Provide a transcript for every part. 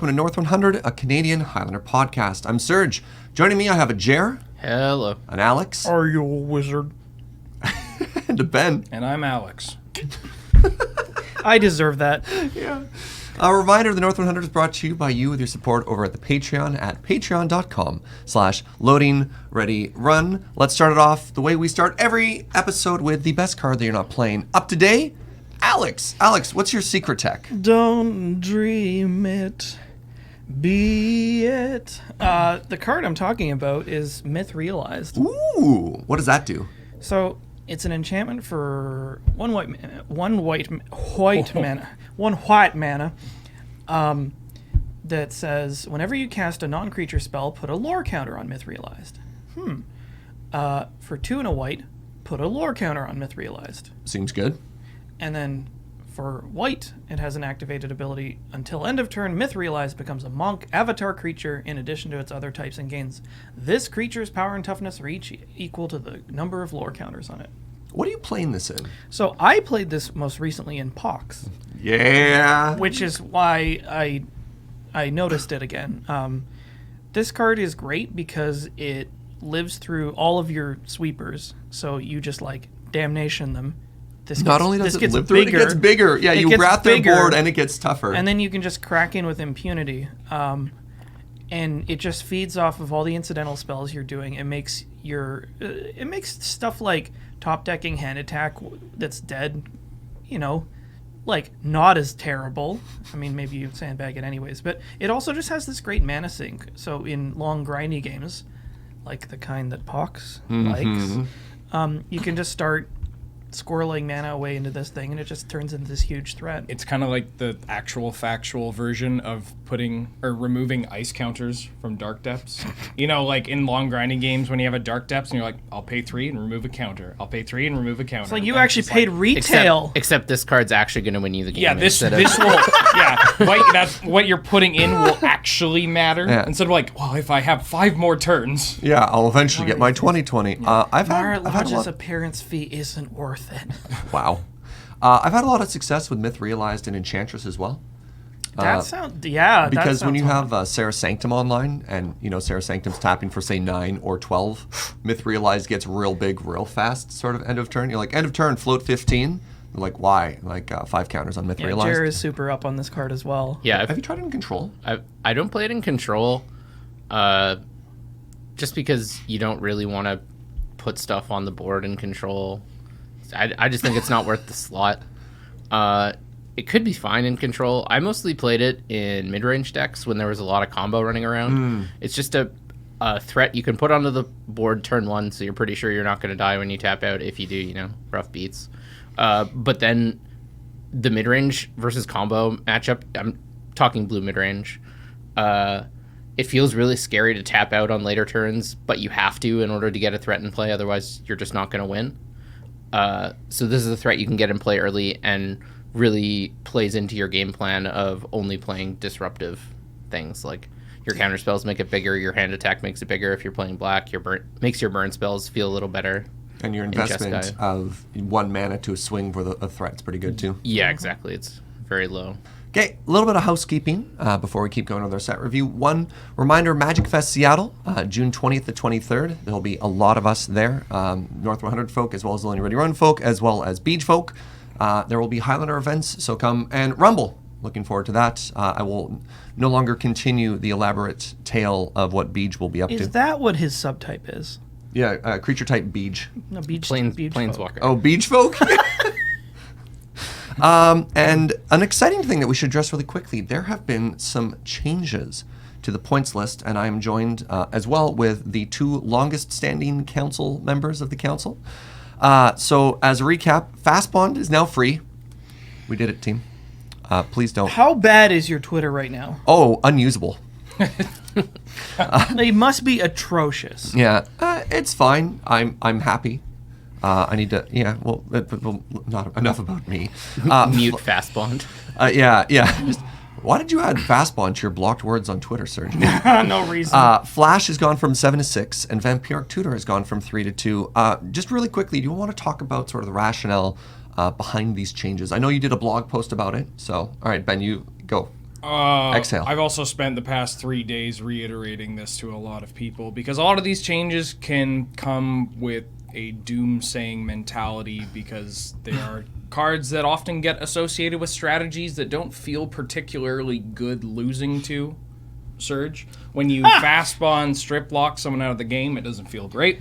welcome to North 100, a Canadian Highlander podcast. I'm Serge. Joining me, I have a Jer. Hello. An Alex. Are you a wizard? And a Ben. And I'm Alex. I deserve that. Yeah. A reminder, the North 100 is brought to you by you with your support over at the Patreon at patreon.com/LoadingReadyRun. Let's start it off the way we start every episode with the best card that you're not playing. Up today, Alex. Alex, what's your secret tech? Don't dream it, be it. The card I'm talking about is Myth Realized. Ooh, what does that do? So it's an enchantment for one white mana. That says whenever you cast a non-creature spell, put a lore counter on Myth Realized. For 2 and a white, put a lore counter on Myth Realized. Seems good. And then for white, it has an activated ability. Until end of turn, Myth Realized becomes a monk avatar creature in addition to its other types and gains. This creature's power and toughness are each equal to the number of lore counters on it. What are you playing this in? So I played this most recently in Pox. Yeah. Which is why I noticed it again. This card is great because it lives through all of your sweepers. So you just damnation them. Not only does it live through it, it gets bigger. Yeah, you wrap their board and it gets tougher. And then you can just crack in with impunity. And it just feeds off of all the incidental spells you're doing. It makes stuff like top decking hand attack that's dead, not as terrible. I mean, maybe you sandbag it anyways, but it also just has this great mana sink. So in long grindy games, like the kind that Pox likes, you can just start squirreling mana away into this thing, and it just turns into this huge threat. It's kind of like the actual factual version of removing ice counters from Dark Depths. Like in long grinding games when you have a Dark Depths and you're like, I'll pay 3 and remove a counter. I'll pay 3 and remove a counter. It's like you actually paid retail. Except this card's actually going to win you the game. Yeah, this will. That's what you're putting in will actually matter. Yeah. Instead of if I have 5 more turns. Yeah, I'll eventually get my 20/20. I've had a lot. Appearance fee isn't worth it. Wow. I've had a lot of success with Myth Realized and Enchantress as well. Because when you have Sarah Sanctum online, and Sarah Sanctum's tapping for say 9 or 12, Myth Realized gets real big real fast, sort of end of turn. You're like, end of turn, float 15. You're like, why? 5 counters on Myth Realized. Jer is super up on this card as well. Yeah. Have you tried it in Control? I don't play it in Control, just because you don't really want to put stuff on the board in Control. I just think it's not worth the slot. It could be fine in Control. I mostly played it in mid-range decks when there was a lot of combo running around. It's just a threat you can put onto the board turn 1, so you're pretty sure you're not going to die when you tap out. If you do, rough beats. But then the mid-range versus combo matchup, I'm talking blue mid-range, it feels really scary to tap out on later turns, but you have to in order to get a threat in play, otherwise you're just not going to win. So this is a threat you can get in play early and really plays into your game plan of only playing disruptive things. Like your counter spells make it bigger, your hand attack makes it bigger. If you're playing black, makes your burn spells feel a little better. And your investment of 1 mana to a swing for a threat's pretty good too. Yeah, exactly. It's very low. Okay, a little bit of housekeeping before we keep going with our set review. One reminder, Magic Fest Seattle, June 20th to 23rd. There'll be a lot of us there, North 100 folk, as well as Loading Ready Run folk, as well as Beach folk. There will be Highlander events, so come and rumble. Looking forward to that. I will no longer continue the elaborate tale of what Beach will be up to. Is that what his subtype is? Yeah, creature type Beach. No, Beach. Planeswalker. Oh, Beach folk? And an exciting thing that we should address really quickly, there have been some changes to the points list, and I am joined as well with the 2 longest standing council members of the council. So as a recap, Fast Bond is now free. We did it, team. Please don't. How bad is your Twitter right now? Oh, unusable. They must be atrocious. Yeah, it's fine. I'm happy. I need to, not enough about me. Mute Fast Bond. Yeah. Just, why did you add Fast Bond to your blocked words on Twitter, Serge? No reason. Flash has gone from 7 to 6, and Vampiric Tutor has gone from 3 to 2. Just really quickly, do you want to talk about sort of the rationale behind these changes? I know you did a blog post about it, so all right, Ben, you go. Exhale. I've also spent the past 3 days reiterating this to a lot of people because a lot of these changes can come with a doom-saying mentality because they are cards that often get associated with strategies that don't feel particularly good losing to, Serge. When you fast spawn strip lock someone out of the game, it doesn't feel great.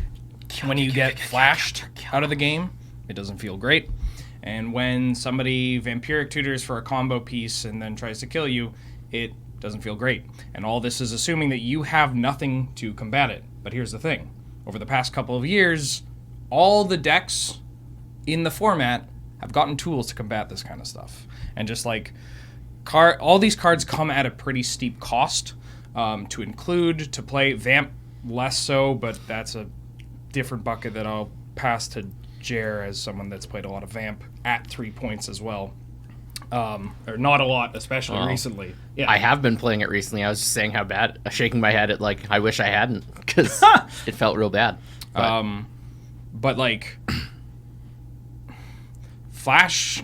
When you get flashed out of the game, it doesn't feel great. And when somebody vampiric tutors for a combo piece and then tries to kill you, it doesn't feel great. And all this is assuming that you have nothing to combat it. But here's the thing. Over the past couple of years, all the decks in the format have gotten tools to combat this kind of stuff. And just like all these cards come at a pretty steep cost to include, to play. Vamp less so, but that's a different bucket that I'll pass to Jer as someone that's played a lot of Vamp at 3 points as well. Or not a lot, especially recently. Yeah. I have been playing it recently. I was just saying how bad, shaking my head at like, I wish I hadn't, because it felt real bad. But like, Flash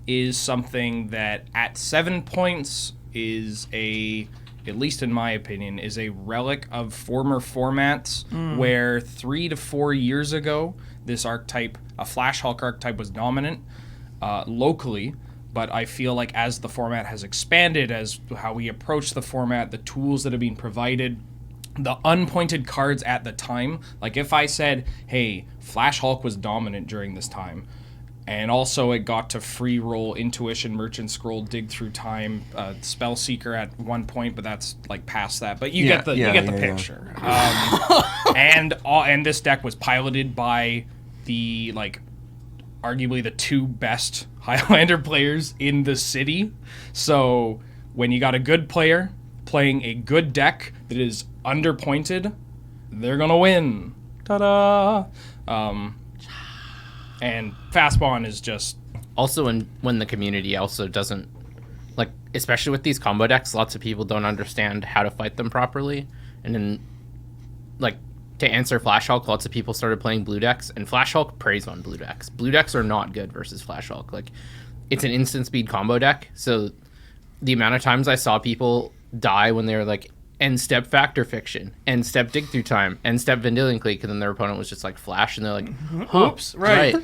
is something that at 7 points is at least in my opinion, is a relic of former formats where 3 to 4 years ago, this archetype, a Flash Hulk archetype, was dominant locally. But I feel like as the format has expanded, as how we approach the format, the tools that have been provided, the unpointed cards at the time, like if I said, hey, Flash Hulk was dominant during this time, and also it got to free roll Intuition, Merchant Scroll, Dig Through Time, Spell Seeker at one point, but that's like past that. But you get the picture. And this deck was piloted by the like arguably the 2 best Highlander players in the city. So when you got a good player playing a good deck that is underpointed, they're gonna win. Ta-da! And fast spawn is just also when the community also doesn't, like, especially with these combo decks, lots of people don't understand how to fight them properly. And then, like, to answer Flash Hulk, lots of people started playing blue decks, and Flash Hulk preys on blue decks. Blue decks are not good versus Flash Hulk. Like, it's an instant speed combo deck, so the amount of times I saw people die when they were like, end step Factor Fiction, end step Dig Through Time, end step Vendilion Clique, and then their opponent was just like Flash, and they're like, oops, right.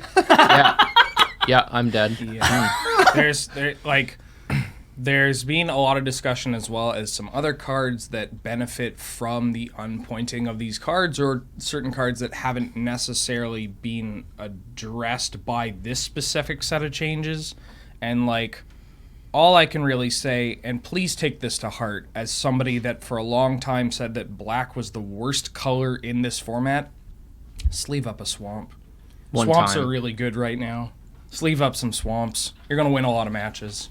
Yeah, I'm dead. Yeah. There's been a lot of discussion as well as some other cards that benefit from the unpointing of these cards, or certain cards that haven't necessarily been addressed by this specific set of changes. And like, all I can really say, and please take this to heart, as somebody that for a long time said that black was the worst color in this format, sleeve up a swamp. Swamps are really good right now. Sleeve up some swamps. You're going to win a lot of matches.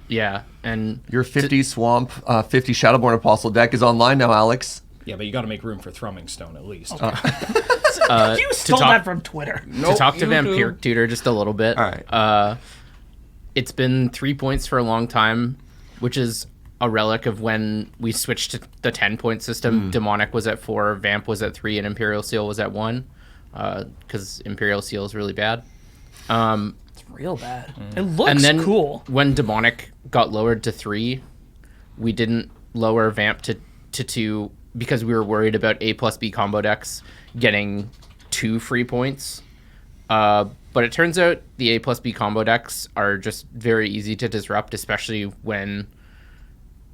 Yeah, and your 50 Swamp, 50 Shadowborn Apostle deck is online now, Alex. Yeah, but you got to make room for Thrumming Stone at least. Okay. You stole that from Twitter. To talk to Vampiric Tutor just a little bit. All right. It's been 3 points for a long time, which is a relic of when we switched to the 10-point system. Demonic was at 4, Vamp was at 3, and Imperial Seal was at 1, because Imperial Seal is really bad. It's real bad. It looks and then cool. When Demonic got lowered to 3, we didn't lower Vamp to 2 because we were worried about A plus B combo decks getting 2 free points. But it turns out the A plus B combo decks are just very easy to disrupt, especially when,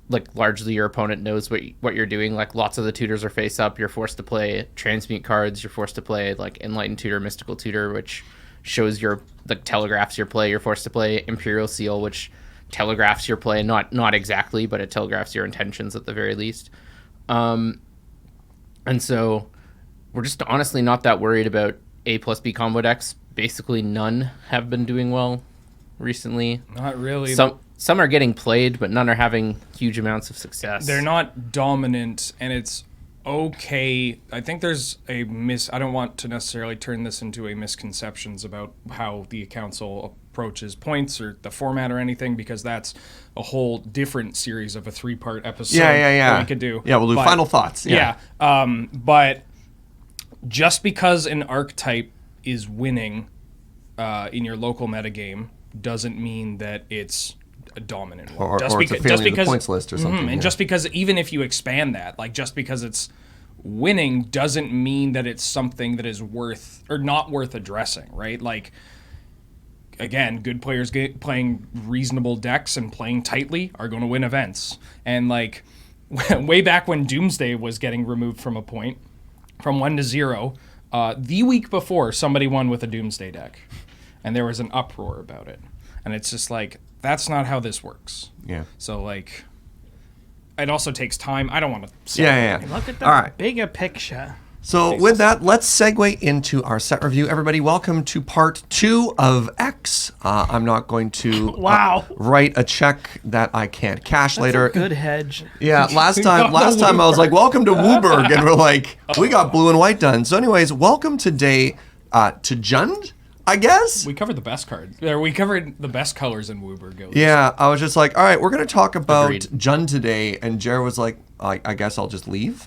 like, largely your opponent knows what you're doing. Like, lots of the tutors are face up. You're forced to play transmute cards. You're forced to play, like, Enlightened Tutor, Mystical Tutor, which shows your, like, telegraphs your play. You're forced to play Imperial Seal, which telegraphs your play. Not exactly, but it telegraphs your intentions at the very least. And so we're just honestly not that worried about A plus B combo decks. Basically none have been doing well recently. Not really. Some are getting played, but none are having huge amounts of success. They're not dominant, and it's okay. I think there's I don't want to necessarily turn this into a misconceptions about how the council approaches points or the format or anything, because that's a whole different series of a 3-part episode that we could do. Yeah, we'll do final thoughts. Yeah. But just because an archetype is winning in your local metagame doesn't mean that it's a dominant one. Or it's a failing of the points list or something. And just because, even if you expand that, like just because it's winning doesn't mean that it's something that is worth or not worth addressing, right? Like, again, good players playing reasonable decks and playing tightly are going to win events. And like way back when Doomsday was getting removed from a point, from 1 to 0, the week before somebody won with a Doomsday deck, and there was an uproar about it. And it's just like, that's not how this works. Yeah. So like, it also takes time. I don't want to say Yeah. Look at the All right. bigger picture. So with that, let's segue into our set review. Everybody, welcome to part 2 of X. I'm not going to write a check that I can't cash later. Good hedge. Yeah, last time I was like, welcome to Wooburg, and we're like, we got blue and white done. So anyways, welcome today to Jund, I guess? We covered the best cards. We covered the best colors in Wooburg. at least. Yeah, I was just like, all right, we're going to talk about Agreed. Jund today, and Jared was like, I guess I'll just leave.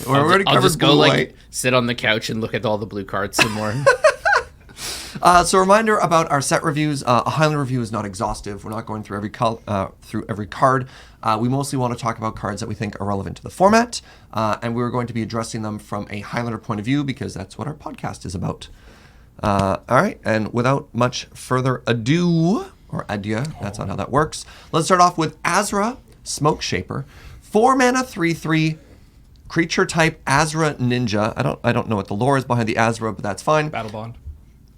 I'll just go like sit on the couch and look at all the blue cards some more. So reminder about our set reviews. A Highlander review is not exhaustive. We're not going through every card. We mostly want to talk about cards that we think are relevant to the format, and we're going to be addressing them from a Highlander point of view because that's what our podcast is about. All right, and without much further ado, or adieu, that's not how that works. Let's start off with Ezra, Smoke Shaper, 4 mana, 3/3. Creature type Ezra Ninja. I don't know what the lore is behind the Ezra, but that's fine. Battle Bond.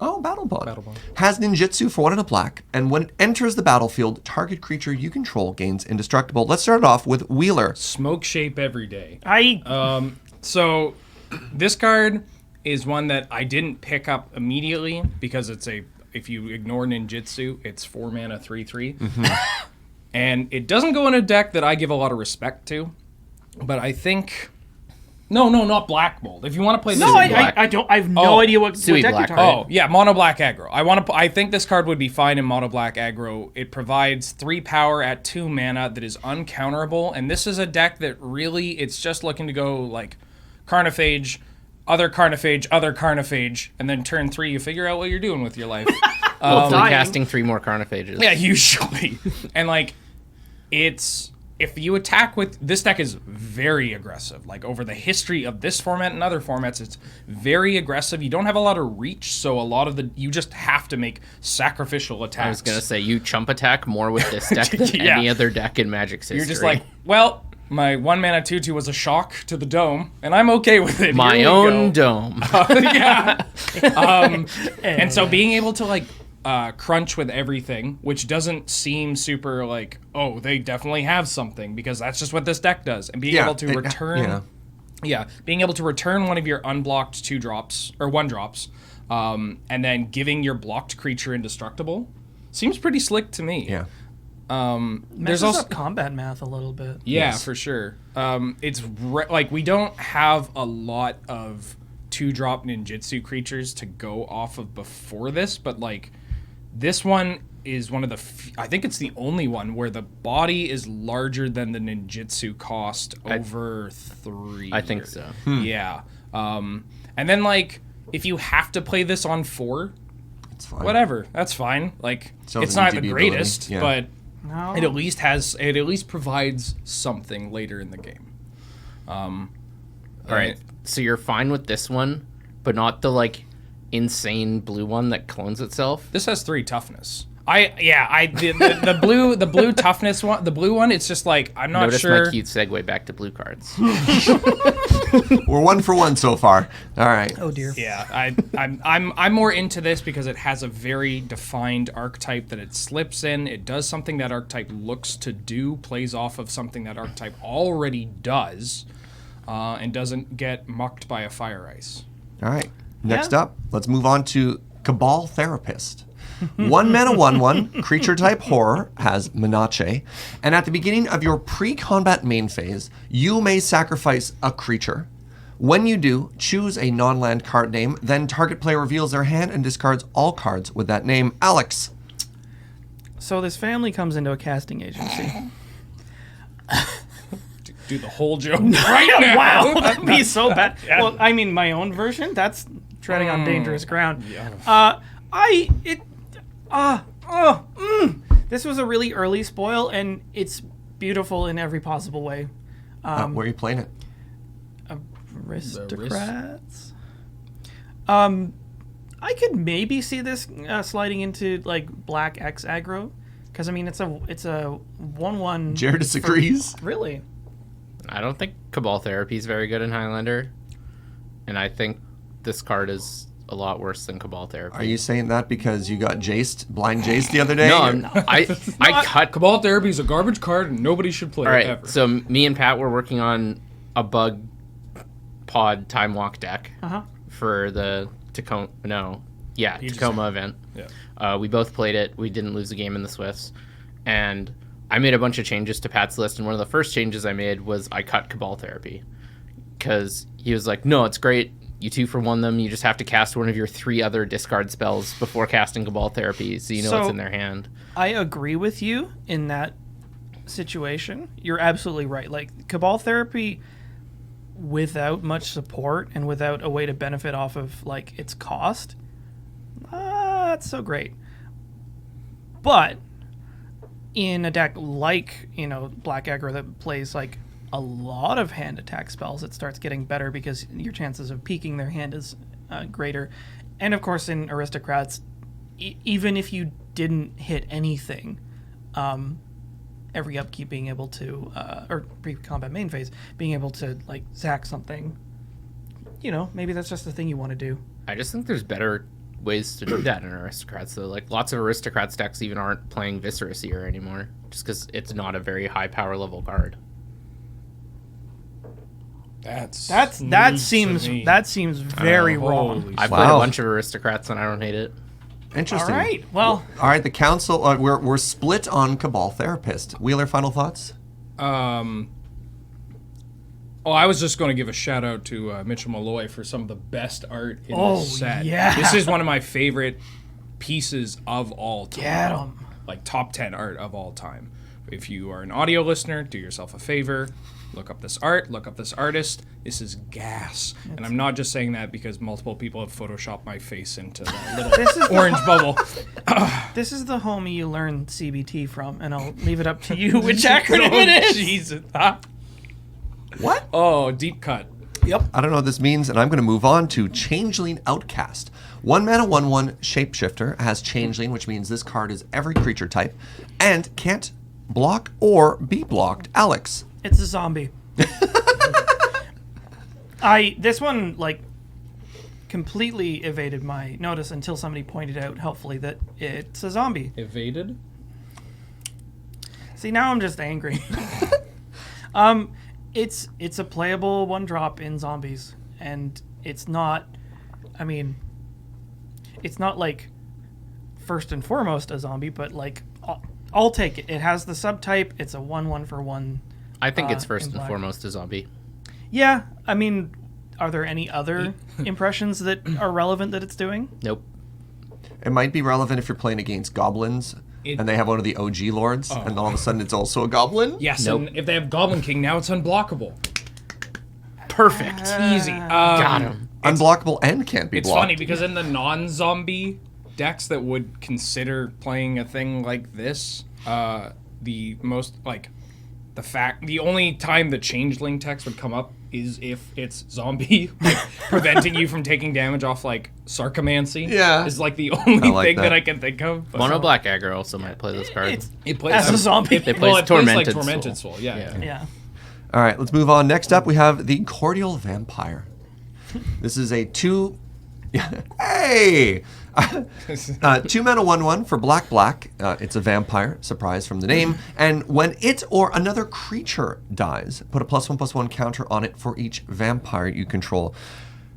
Oh, Battle Bond. Battle Bond. Has ninjutsu for 1 and a black, and when it enters the battlefield, target creature you control gains indestructible. Let's start it off with Wheeler. Smoke Shape every day. I So this card is one that I didn't pick up immediately because if you ignore ninjutsu, it's 4 mana 3/3. And it doesn't go in a deck that I give a lot of respect to, but I think No, not Black Mold. If you want to play this, I don't. I have no idea what deck you're Black. talking about. Oh, yeah, mono black aggro. I think this card would be fine in mono black aggro. It provides 3 power at 2 mana that is uncounterable, and this is a deck that really it's just looking to go like Carnophage, other Carnophage, other Carnophage, and then turn 3 you figure out what you're doing with your life. Hopefully casting 3 more Carnophages. Yeah, usually. And like if you attack with this deck is very aggressive. Like over the history of this format and other formats, it's very aggressive. You don't have a lot of reach, so a lot of you just have to make sacrificial attacks. I was gonna say you chump attack more with this deck than any other deck in Magic's history. You're just like, well, my 1 mana 2/2 was a shock to the dome, and I'm okay with it. My own dome. And so being able to like crunch with everything, which doesn't seem super like, oh, they definitely have something, because that's just what this deck does. And being able to return, being able to return one of your unblocked 2-drops or 1-drops, and then giving your blocked creature indestructible seems pretty slick to me. Yeah. There's also combat math a little bit. Yeah, Yes. for sure. It's like we don't have a lot of 2-drop ninjutsu creatures to go off of before this, but like this one is one of the I think it's the only one where the body is larger than the ninjutsu cost over 3 I think so. Yeah. And then like if you have to play this on 4, It's fine. whatever, that's fine. Like So it's the not the DB greatest, ability, but No. it at least provides something later in the game. All right. So you're fine with this one, but not the like insane blue one that clones itself. This has 3 toughness. The blue toughness one, the blue one, it's just like I'm not Notice sure. my cute segue back to blue cards. We're 1 for 1 so far. All right. Oh dear. Yeah, I'm more into this because it has a very defined archetype that it slips in. It does something that archetype looks to do, plays off of something that archetype already does, and doesn't get mucked by a fire ice. All right. Next up, let's move on to Cabal Therapist. 1 mana 1/1, creature type horror, has Menache, and at the beginning of your pre-combat main phase, you may sacrifice a creature. When you do, choose a non-land card name, then target player reveals their hand and discards all cards with that name. Alex. So this family comes into a casting agency. Do the whole joke right now. Wow, that'd be so bad. Well, I mean, my own version, that's treading on dangerous ground. This was a really early spoil, and it's beautiful in every possible way. Where are you playing it? Aristocrats. I could maybe see this sliding into like Black X aggro, because I mean it's a 1/1. Jared disagrees. Really? I don't think Cabal Therapy is very good in Highlander, and I think this card is a lot worse than Cabal Therapy. Are you saying that because you got blind jaced the other day? No, I cut. Cabal Therapy is a garbage card and nobody should play All right, it ever. so me and Pat were working on a bug pod time walk deck for the Tacoma event. Yeah. We both played it. We didn't lose a game in the Swifts, and I made a bunch of changes to Pat's list, and one of the first changes I made was I cut Cabal Therapy, because he was like, no, it's great. You 2-for-1 them. You just have to cast one of your 3 other discard spells before casting Cabal Therapy, so you know what's in their hand. I agree with you in that situation. You're absolutely right. Like, Cabal Therapy, without much support and without a way to benefit off of like its cost, that's so great. But in a deck like Black Aggro that plays like a lot of hand attack spells, it starts getting better because your chances of peeking their hand is greater. And of course in Aristocrats, even if you didn't hit anything, every upkeep being able to, or pre-combat main phase, being able to like sack something, maybe that's just the thing you want to do. I just think there's better ways to do that in Aristocrats. So like lots of Aristocrats decks even aren't playing Viscera Seer anymore, just because it's not a very high power level card. That seems very wrong. I've played a bunch of Aristocrats and I don't hate it. Interesting. All right. Well, all right. The council. We're split on Cabal Therapist. Wheeler, final thoughts? I was just going to give a shout out to Mitchell Malloy for some of the best art in this set. Yeah. This is one of my favorite pieces of all time. Get 'em. Like top 10 art of all time. If you are an audio listener, do yourself a favor. Look up this art. Look up this artist. This is gas. And I'm not just saying that because multiple people have photoshopped my face into that little orange bubble. This is the homie you learn CBT from, and I'll leave it up to you which acronym it is. Jesus. What? Oh, deep cut. Yep. I don't know what this means, and I'm going to move on to Changeling Outcast. 1 mana, 1/1 shapeshifter has Changeling, which means this card is every creature type and can't block or be blocked. Alex. It's a zombie. This one like completely evaded my notice until somebody pointed out helpfully that it's a zombie. Evaded? See, now I'm just angry. It's a playable 1-drop in zombies, and it's not like first and foremost a zombie, but like I'll take it. It has the subtype. It's a 1/1 for 1. I think it's first and black. foremost a zombie. Yeah, I mean, are there any other impressions that are relevant that it's doing? Nope. It might be relevant if you're playing against goblins and they have one of the OG lords, and all of a sudden it's also a goblin. Yes, Nope. and if they have Goblin King, now it's unblockable. Perfect. Easy. Got him. Unblockable and can't be It's blocked. funny because in the non-zombie decks that would consider playing a thing like this, the only time the Changeling text would come up is if it's zombie, like, preventing you from taking damage off like Sarcomancy. Yeah. Is like the only like thing that. that I can think of. But Mono Black Aggro also might play this card. it plays As a zombie. They Well, play it plays like Tormented Tormented Soul. Soul. Yeah. Yeah. All right, let's move on. Next up, we have the Cordial Vampire. This is a 2... Hey! 2 mana 1/1 for black. It's a vampire, surprise from the name. And when it or another creature dies, put a +1/+1 counter on it for each vampire you control.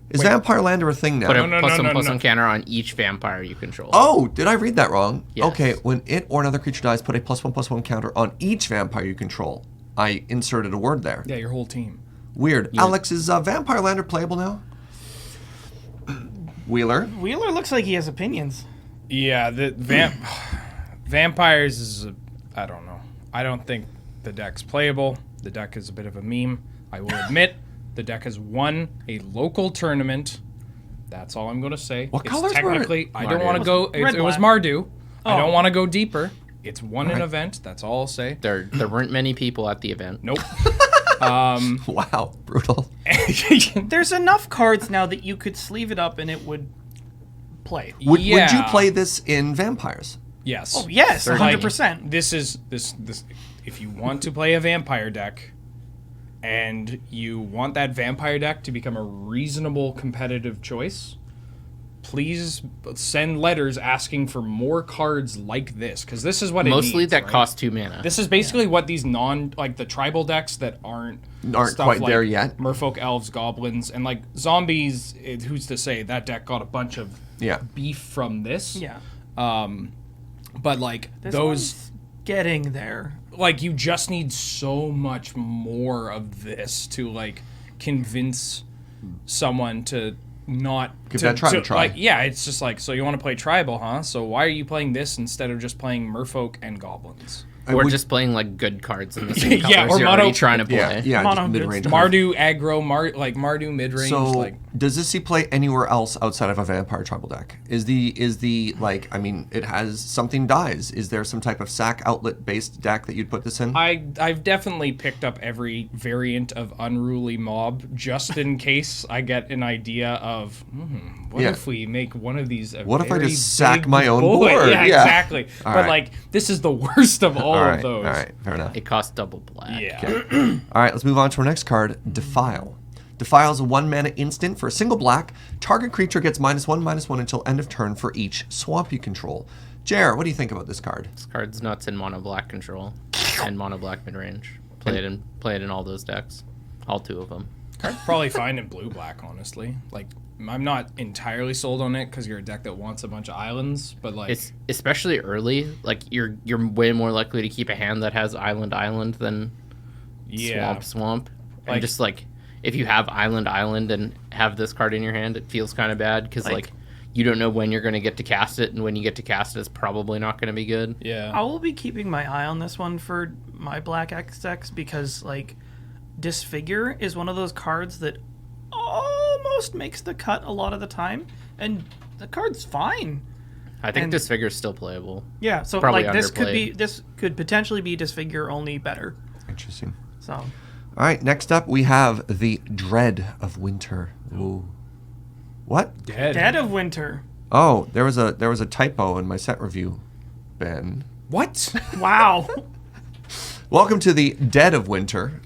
Is Vampire Lander a thing now? Put a No, +1/+1 counter on each vampire you control. Oh, did I read that wrong? Yes. Okay, when it or another creature dies, put a +1/+1 counter on each vampire you control. I inserted a word there. Yeah, your whole team. Weird. Alex, is Vampire Lander playable now? Wheeler? Wheeler looks like he has opinions. Yeah, the vampires is I don't know. I don't think the deck's playable. The deck is a bit of a meme. I will admit the deck has won a local tournament. That's all I'm going to say. What colors were it? technically, I don't Mardu. want to go. It was Red-black. Mardu. I Oh. don't want to go deeper It's won an event. That's all I'll say. There weren't many people at the event. Nope. Wow, brutal. There's enough cards now that you could sleeve it up and it would play. Would you play this in Vampires? Yes. Oh yes, Certainly. 100%. This is this. If you want to play a vampire deck, and you want that vampire deck to become a reasonable competitive choice, please send letters asking for more cards like this, because this is what Mostly it needs, that right? cost 2 mana. This is basically what these the tribal decks that aren't stuff quite like there yet. Merfolk, elves, goblins, and like zombies. Who's to say that deck got a bunch of beef from this? Yeah. But like This those. one's getting there. Like, you just need so much more of this to like convince someone to not Give that tribe a try. Like, yeah, it's just like, so you want to play tribal, huh? So why are you playing this instead of just playing merfolk and goblins? Or just playing like good cards in the same colors Yeah, or you're already mono- trying to play. Yeah, Mono just good mid-range. stuff. Mardu aggro, Mardu mid-range. So, like, does this see play anywhere else outside of a vampire tribal deck? Is the like, I mean, it has something dies. Is there some type of sack outlet based deck that you'd put this in? I've definitely picked up every variant of Unruly Mob just in case I get an idea of what if we make one of these What if I very just sack big my own boy? board? Yeah, Yeah. exactly. All But right. like, this is the worst of all of those. All right, fair enough. It costs double black. Yeah. All right, let's move on to our next card, Defile. Defile is a 1-mana instant for a single black. Target creature gets -1/-1 until end of turn for each swamp you control. Jer, what do you think about this card? This card's nuts in mono black control and mono black mid range. Play it in all those decks, all 2 of them. Card's probably fine in blue-black, honestly. Like, I'm not entirely sold on it because you're a deck that wants a bunch of islands, but like, It's especially early. Like you're way more likely to keep a hand that has island than swamp. Like- And just like if you have island and have this card in your hand, it feels kind of bad because like you don't know when you're going to get to cast it, and when you get to cast it, it's probably not going to be good. yeah. I will be keeping my eye on this one for my Black X decks because, like, Disfigure is one of those cards that almost makes the cut a lot of the time, and the card's fine. I think And- Disfigure's still playable. Yeah, so Probably like underplayed. this could potentially be Disfigure only better. Interesting. So All right, next up we have the Dread of Winter. Ooh. What? Dead of Winter. Oh, there was a typo in my set review, Ben. What? Wow. Welcome to the Dead of Winter,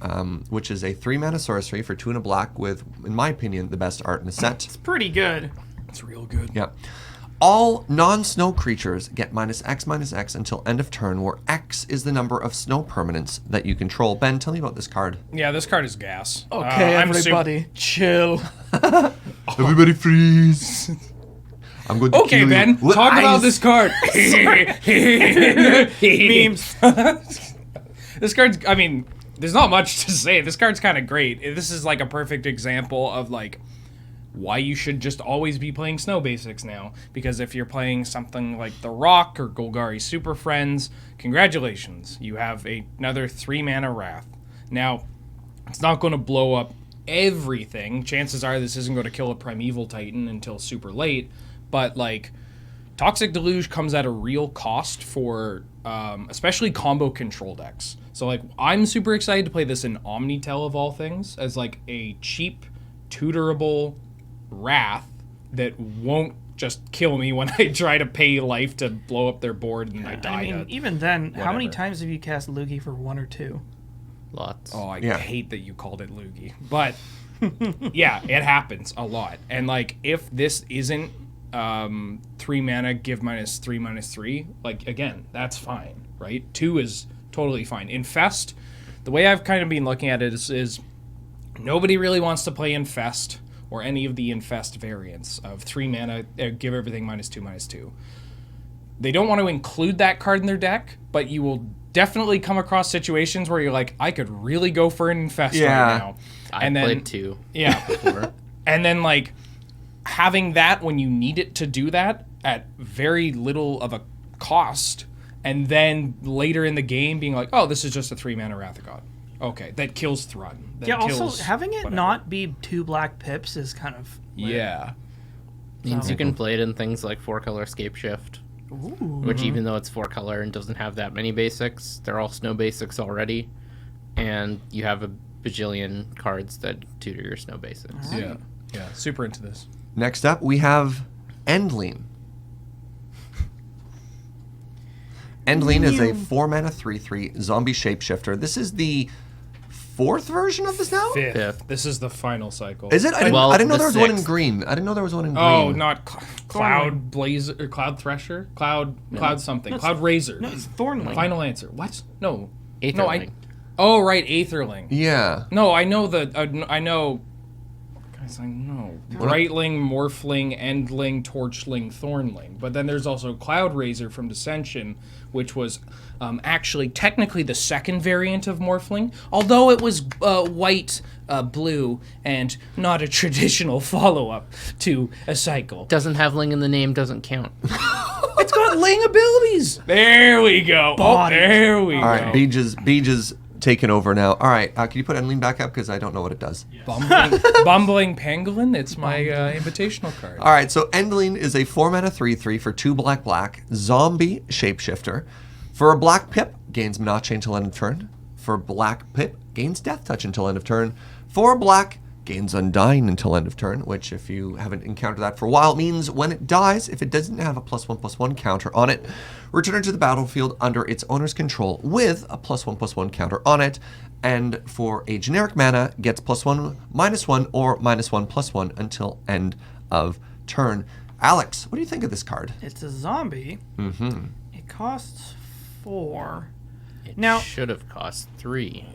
which is a 3-mana sorcery for 2 and a black with, in my opinion, the best art in the set. It's pretty good. It's real good. Yeah. All non-snow creatures get -X/-X until end of turn, where X is the number of snow permanents that you control. Ben, tell me about this card. Yeah, this card is gas. Okay, I'm everybody, chill. Everybody freeze. I'm going to Okay, kill you Ben, with talk about ice. this card. Memes. This card's, I mean, there's not much to say. This card's kind of great. This is like a perfect example of like why you should just always be playing snow basics now. Because if you're playing something like The Rock or Golgari Super Friends, congratulations. You have another 3-mana Wrath. Now, it's not going to blow up everything. Chances are this isn't going to kill a Primeval Titan until super late. But like, Toxic Deluge comes at a real cost for especially combo control decks. So like, I'm super excited to play this in Omnitel of all things as like a cheap, tutorable Wrath that won't just kill me when I try to pay life to blow up their board and I die. I mean, to even then, how many whatever. times have you cast Loogie for 1 or 2? Lots. Oh, I Yeah. hate that you called it loogie. But yeah, it happens a lot. And like, if this isn't 3 mana, give -3/-3, like, again, that's fine, right? 2 is totally fine. Infest, the way I've kind of been looking at it is nobody really wants to play Infest or any of the Infest variants of 3 mana, give everything -2/-2. They don't want to include that card in their deck, but you will definitely come across situations where you're like, I could really go for an Infest right now. I played 2 Yeah. before. And then, like, having that when you need it to do that at very little of a cost, and then later in the game being like, oh, this is just a 3-mana Wrath of God. Okay, that kills Thrun. That Yeah, also, kills having it whatever. not be 2 black pips is kind of... Yeah. Means you can play it in things like 4-color Scape Shift which even though it's 4-color and doesn't have that many basics, they're all snow basics already, and you have a bajillion cards that tutor your snow basics. Yeah. Super into this. Next up, we have Endling. Endling is a 4-mana 3/3 zombie shapeshifter. This is the 4th version of this now? Fifth. This is the final cycle. Is it? I didn't Well, know the there was one in 6th. green. I didn't know there was one in green. Oh, not Cloud Blazer or Cloud Thresher? Cloud something. Cloud Razor. No, it's Thornling. Final answer. What? No. Aetherling. No, oh, right, Aetherling. Yeah. No, I know I know. Guys, I know. Brightling, Morphling, Endling, Torchling, Thornling. But then there's also Cloud Razor from Dissension, which was actually technically the second variant of Morphling, although it was white, blue, and not a traditional follow-up to a cycle. Doesn't have Ling in the name, doesn't count. It's got Ling abilities. There we go. Body. Oh, there we All go. right, Beej's taken over now. All right, can you put Endling back up? Because I don't know what it does. Bumbling Pangolin. It's my invitational card. All right, so Endling is a 4-mana 3/3 for 2 black zombie shapeshifter. For a black pip, gains Menace until end of turn. For black pip, gains Death Touch until end of turn. For black, gains Undying until end of turn, which if you haven't encountered that for a while, means when it dies, if it doesn't have a +1/+1 counter on it, return it to the battlefield under its owner's control with a +1/+1 counter on it. And for a generic mana, gets +1/-1 or -1/+1 until end of turn. Alex, what do you think of this card? It's a zombie. Mm-hmm. It costs 4. It Now- should have cost 3.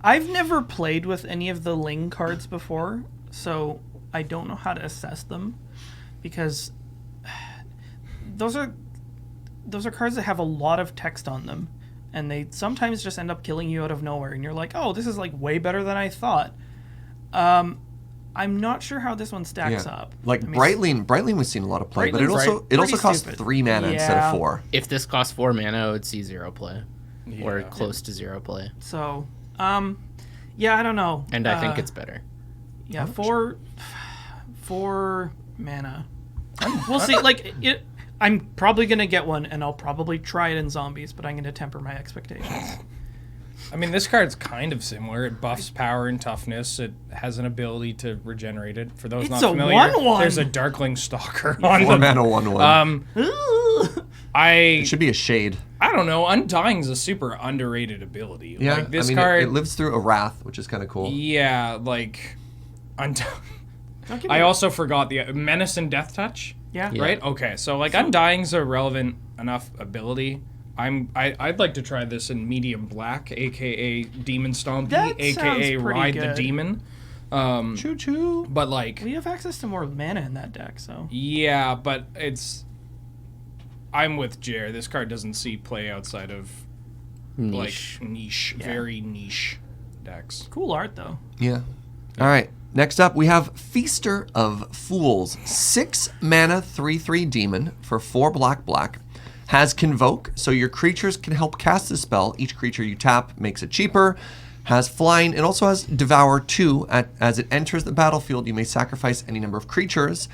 I've never played with any of the Ling cards before, so I don't know how to assess them, because those are cards that have a lot of text on them, and they sometimes just end up killing you out of nowhere, and you're like, oh, this is like way better than I thought. I'm not sure how this one stacks up. Like I mean, Brightling we've seen a lot of play, but it Brightling's also pretty costs stupid. 3 mana instead Yeah. of 4. If this cost 4 mana, I would see 0 play. Or Yeah. close to 0 play. So, yeah, I don't know. And I think it's better. Yeah, 4 mana. We'll see. Like I'm probably gonna get one, and I'll probably try it in zombies, but I'm gonna temper my expectations. I mean, this card's kind of similar. It buffs power and toughness. It has an ability to regenerate it. For those It's not a familiar, 1/1. there's a Darkling Stalker on 4 the. mana 1/1. I It should be a shade. don't know. Undying's a super underrated ability. Yeah, like this I mean, card. it lives through a Wrath, which is kind of cool. Yeah, like, Don't give me- I also forgot the Menace and Death Touch. yeah. Yeah. Right? Okay, so like Undying's a relevant enough ability. I'd like to try this in medium black, aka Demon Stompy, That aka sounds pretty Ride the good. Demon. Choo choo. But like, We have access to more mana in that deck, so yeah, but I'm with Jer. This card doesn't see play outside of Niche. like niche, Yeah. very niche decks. cool art though. Yeah. All right. Next up, we have Feaster of Fools. 6 mana 3/3 demon for 4 black. Has Convoke, so your creatures can help cast the spell. Each creature you tap makes it cheaper. Has Flying. It also has Devour 2. As it enters the battlefield, you may sacrifice any number of creatures.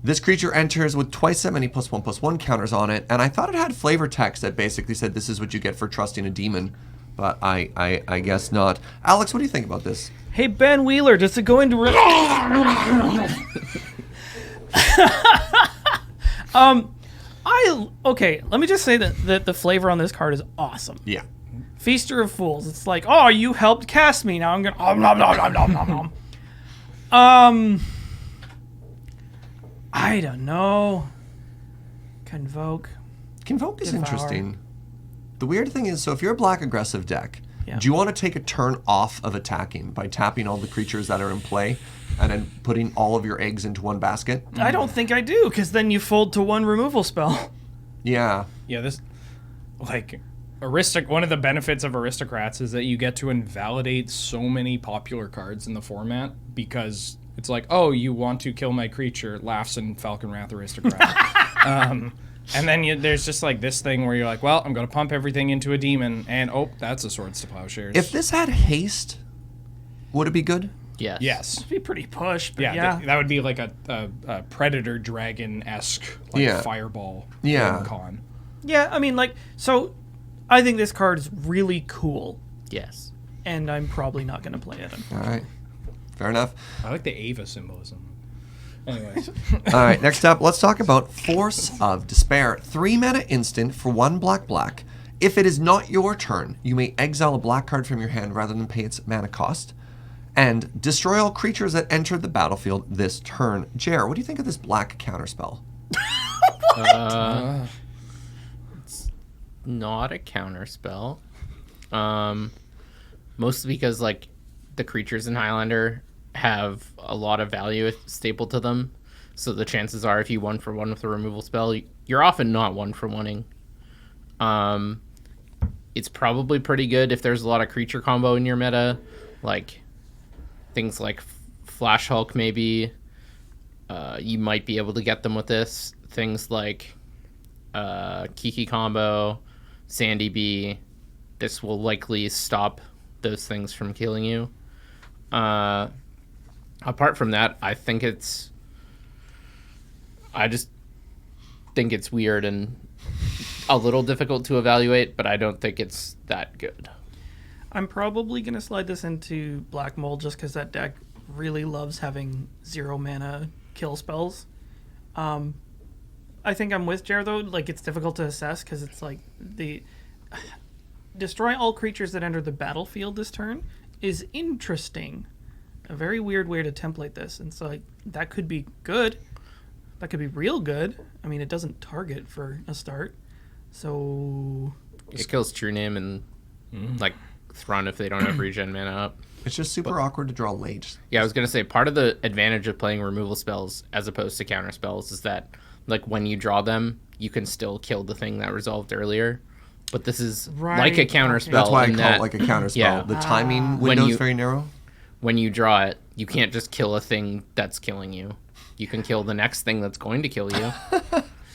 This creature enters with twice that many +1/+1 counters on it, and I thought it had flavor text that basically said this is what you get for trusting a demon, but I guess not. Alex, what do you think about this? Hey Ben Wheeler, does it go into? Okay. Let me just say that the flavor on this card is awesome. Yeah. Feaster of Fools. It's like, oh, you helped cast me. Now I'm gonna. Nom, nom, nom, nom, nom, nom. I don't know. Convoke. Convoke is Devour. interesting. The weird thing is, so if you're a black aggressive deck, Yeah. do you want to take a turn off of attacking by tapping all the creatures that are in play and then putting all of your eggs into one basket? I don't think I do, because then you fold to one removal spell. Yeah. Yeah, this like one of the benefits of Aristocrats is that you get to invalidate so many popular cards in the format because it's like, oh, you want to kill my creature, laughs in Falcon Wrath Aristocrat. And then there's just like this thing where you're like, well, I'm going to pump everything into a demon, and oh, that's a Swords to Plowshares. If this had haste, would it be good? Yes. Yes. It'd be pretty push, but Yeah, yeah. that would be like a Predator Dragon-esque fireball con. Yeah, I mean, like, so I think this card is really cool, Yes. and I'm probably not going to play it. All right. Fair enough. I like the Ava symbolism. Anyways. All right, next up, let's talk about Force of Despair. 3 mana instant for 1 black. If it is not your turn, you may exile a black card from your hand rather than pay its mana cost. And destroy all creatures that enter the battlefield this turn. Jer, what do you think of this black counterspell? It's not a counterspell. Mostly because, like, the creatures in Highlander have a lot of value stapled to them. So the chances are if you 1-for-1 with a removal spell, you're often not 1-for-1ing. It's probably pretty good if there's a lot of creature combo in your meta. Like, things like Flash Hulk, maybe. You might be able to get them with this. Things like Kiki combo, Sandy B. This will likely stop those things from killing you. Apart from that, I just think it's weird and a little difficult to evaluate, but I don't think it's that good. I'm probably going to slide this into Black Mold just because that deck really loves having 0 mana kill spells. I think I'm with Jer, though. Like, it's difficult to assess because it's like the destroy all creatures that enter the battlefield this turn is interesting. A very weird way to template this. And so, like, that could be good. That could be real good. I mean, it doesn't target for a start. So It kills True Name and, like, Thrun if they don't have regen mana up. It's just super awkward to draw late. Yeah, I was going to say, part of the advantage of playing removal spells as opposed to counter spells is that, like, when you draw them, you can still kill the thing that resolved earlier. But this is like a counter spell. That's why I call it like a counter spell. Yeah. The timing window is very narrow. When you draw it, you can't just kill a thing that's killing you. You can kill the next thing that's going to kill you.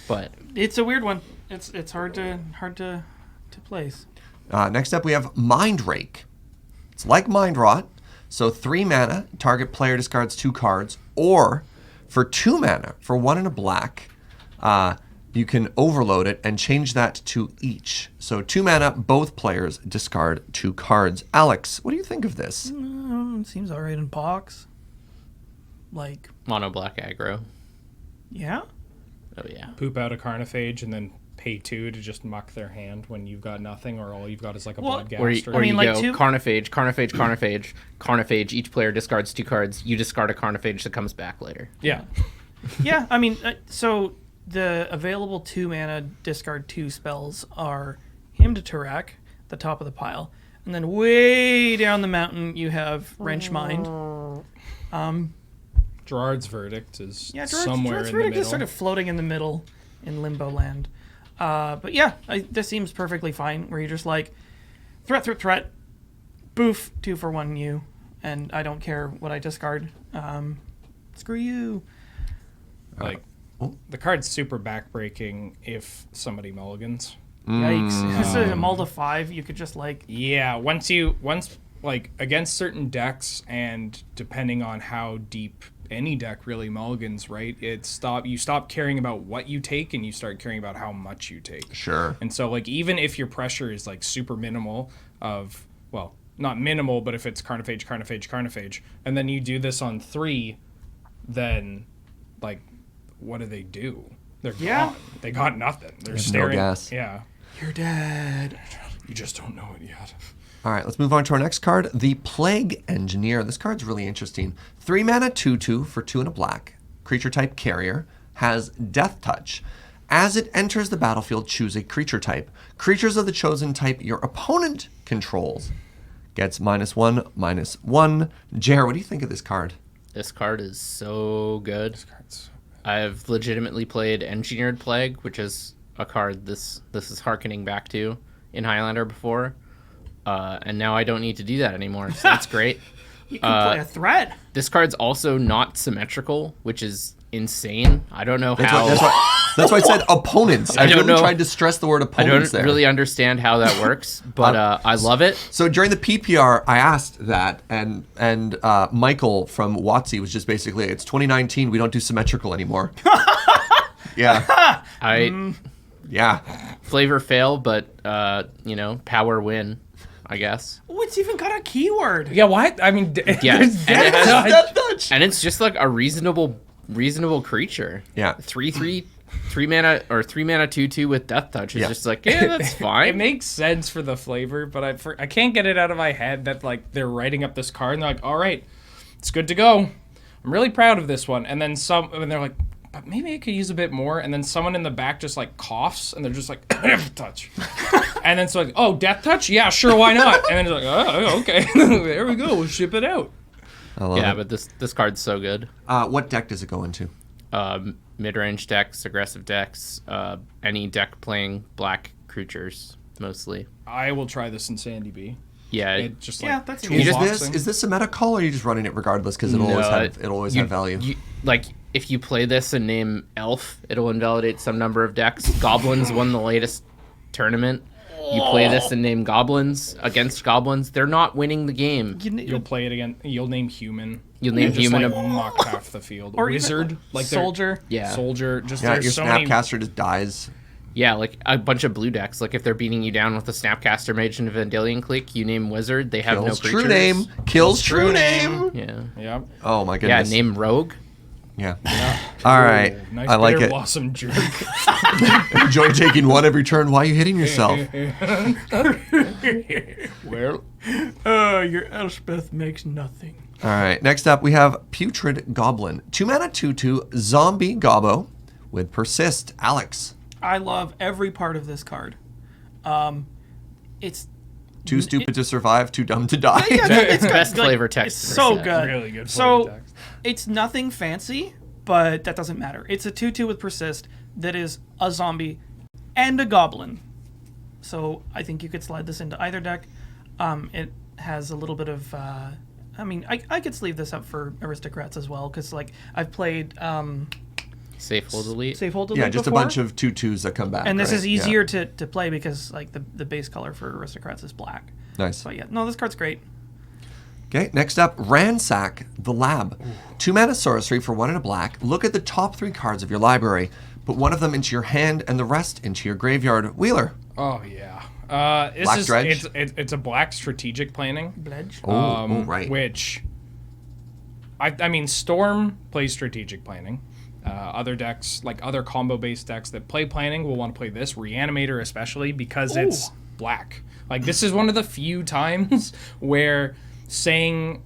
But it's a weird one. It's hard to place. Next up, we have Mind Rake. It's like Mind Rot. So 3 mana, target player discards 2 cards. Or for 2 mana, for 1 and a black, you can overload it and change that to each. So 2 mana, both players discard 2 cards. Alex, what do you think of this? Seems alright in Pox. Like, mono black aggro. yeah? Oh, yeah. Poop out a Carnophage and then pay 2 to just muck their hand when you've got nothing, or all you've got is like a Bloodghast. Or you like go Carnophage. Each player discards 2 cards. You discard a Carnophage that comes back later. Yeah. Yeah, I mean, so the available 2 mana discard 2 spells are Hymn to Turak, the top of the pile, and then way down the mountain you have Wrench Mind. Gerard's Verdict is Yeah, somewhere Gerard's in the Verdict middle. is sort of floating in the middle in Limbo Land. But yeah, this seems perfectly fine, where you're just like, threat, boof, 2 for 1 you, and I don't care what I discard. Screw you. Like, the card's super backbreaking if somebody mulligans. Yikes. This is a mull of 5, you could just like... Yeah, once like against certain decks, and depending on how deep any deck really mulligans, right? You stop caring about what you take and you start caring about how much you take. Sure. And so, like, even if your pressure is like super minimal of, well, not minimal, but if it's Carnophage, and then you do this on 3, then like, what do? They're gone. They got nothing. They're staring. No gas. Yeah. You're dead. You just don't know it yet. All right, let's move on to our next card, the Plague Engineer. This card's really interesting. 3 mana, 2/2 for 2 and a black. Creature type carrier, has Death Touch. As it enters the battlefield, choose a creature type. Creatures of the chosen type your opponent controls gets -1/-1. Jer, what do you think of this card? This card is so good. I've legitimately played Engineered Plague, which is a card this is hearkening back to in Highlander before. And now I don't need to do that anymore, so that's great. You can play a threat. This card's also not symmetrical, which is insane. I don't know how. That's why I said opponents. I don't really know. tried to stress the word I opponents don't there. really understand how that works, but I love it. So during the PPR, I asked that, and Michael from WotC was just basically, it's 2019, we don't do symmetrical anymore. Yeah. Yeah. Flavor fail, but power win, I guess. Oh, it's even got a keyword. Yeah, why? I mean, Yeah, there's and it has- Death touch. And it's just like a reasonable creature. Yeah. 3/3, 3 mana or 3 mana 2/2 with death touch is Yeah. just like, yeah, that's It fine. makes sense for the flavor, but I can't get it out of my head that like they're writing up this card and they're like, all right, it's good to go. I'm really proud of this one. And then they're like, but maybe I could use a bit more. And then someone in the back just like coughs and they're just like, death touch. And then it's like, oh, death touch? Yeah, sure, why not? And then it's like, oh, okay, there we go, we'll ship it out. I love Yeah, it. but this card's so good. What deck does it go into? Mid-range decks, aggressive decks, any deck playing black creatures mostly. I will try this in Sandy B. Yeah, It just like Yeah, that's toolboxing. easy. Is this a meta call, or are you just running it regardless because it'll always have value? Like if you play this and name Elf, it'll invalidate some number of decks. Goblins won the latest tournament. You play this and name Goblins against Goblins, they're not winning the game. You'll play it again. You'll name human. You'll name And just, human like, mock half the field. Or even, Wizard, like they're- soldier. Yeah. Soldier. Just Yeah, there's your so many. Snapcaster just dies. Yeah, like a bunch of blue decks. Like if they're beating you down with a Snapcaster Mage and a Vendilion Clique, you name Wizard, they have Kills no creatures. true name. Kills true name. Yeah. Yeah. Oh my Yeah, goodness. name Rogue. Yeah. All right. Nice I like bitter it. blossom jerk. Enjoy taking one every turn. Why are you hitting yourself? Well, Your Elspeth makes nothing. All right. Next up, we have Putrid Goblin. 2 mana 2/2 zombie gobbo with persist. Alex. I love every part of this card. It's Too stupid to survive, too dumb to die. it's got, Best like, flavor text It's for so set. good. Really good So flavor text. it's nothing fancy, but that doesn't matter. It's a 2/2 with persist that is a zombie and a goblin. So I think you could slide this into either deck. It has a little bit of. I could sleeve this up for aristocrats as well because like I've played Safe hold elite. Safe Hold Yeah, Elite just before, a bunch of 2/2s that come back. and this right? is Yeah. easier to play because like the base color for aristocrats is black. Nice. So yeah, no, this card's great. Okay, next up, Runesack the Lab. 2 mana sorcery for 1 and a black. Look at the top 3 cards of your library. Put one of them into your hand and the rest into your graveyard. Wheeler. Oh yeah. This Black is Dredge? it's a black strategic planning. Bledge. Oh, right. Which I mean, Storm plays strategic planning. Other decks, like other combo-based decks that play planning, will want to play this. Reanimator especially, because it's black. Like, this is one of the few times where saying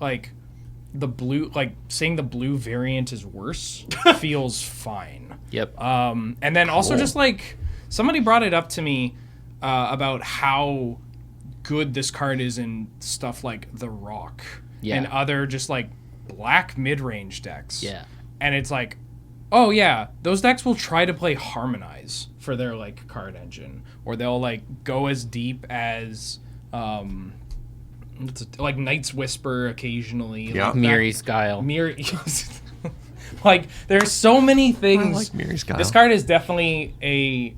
the blue variant is worse feels fine. Yep. And then also just like somebody brought it up to me about how good this card is in stuff like The Rock and other just like black mid-range decks. Yeah. And it's like, oh yeah, those decks will try to play Harmonize for their like card engine, or they'll like go as deep as like Night's Whisper occasionally. Yeah. like Miri's Guile. like there's so many things. I like Miri's Guile. This card is definitely a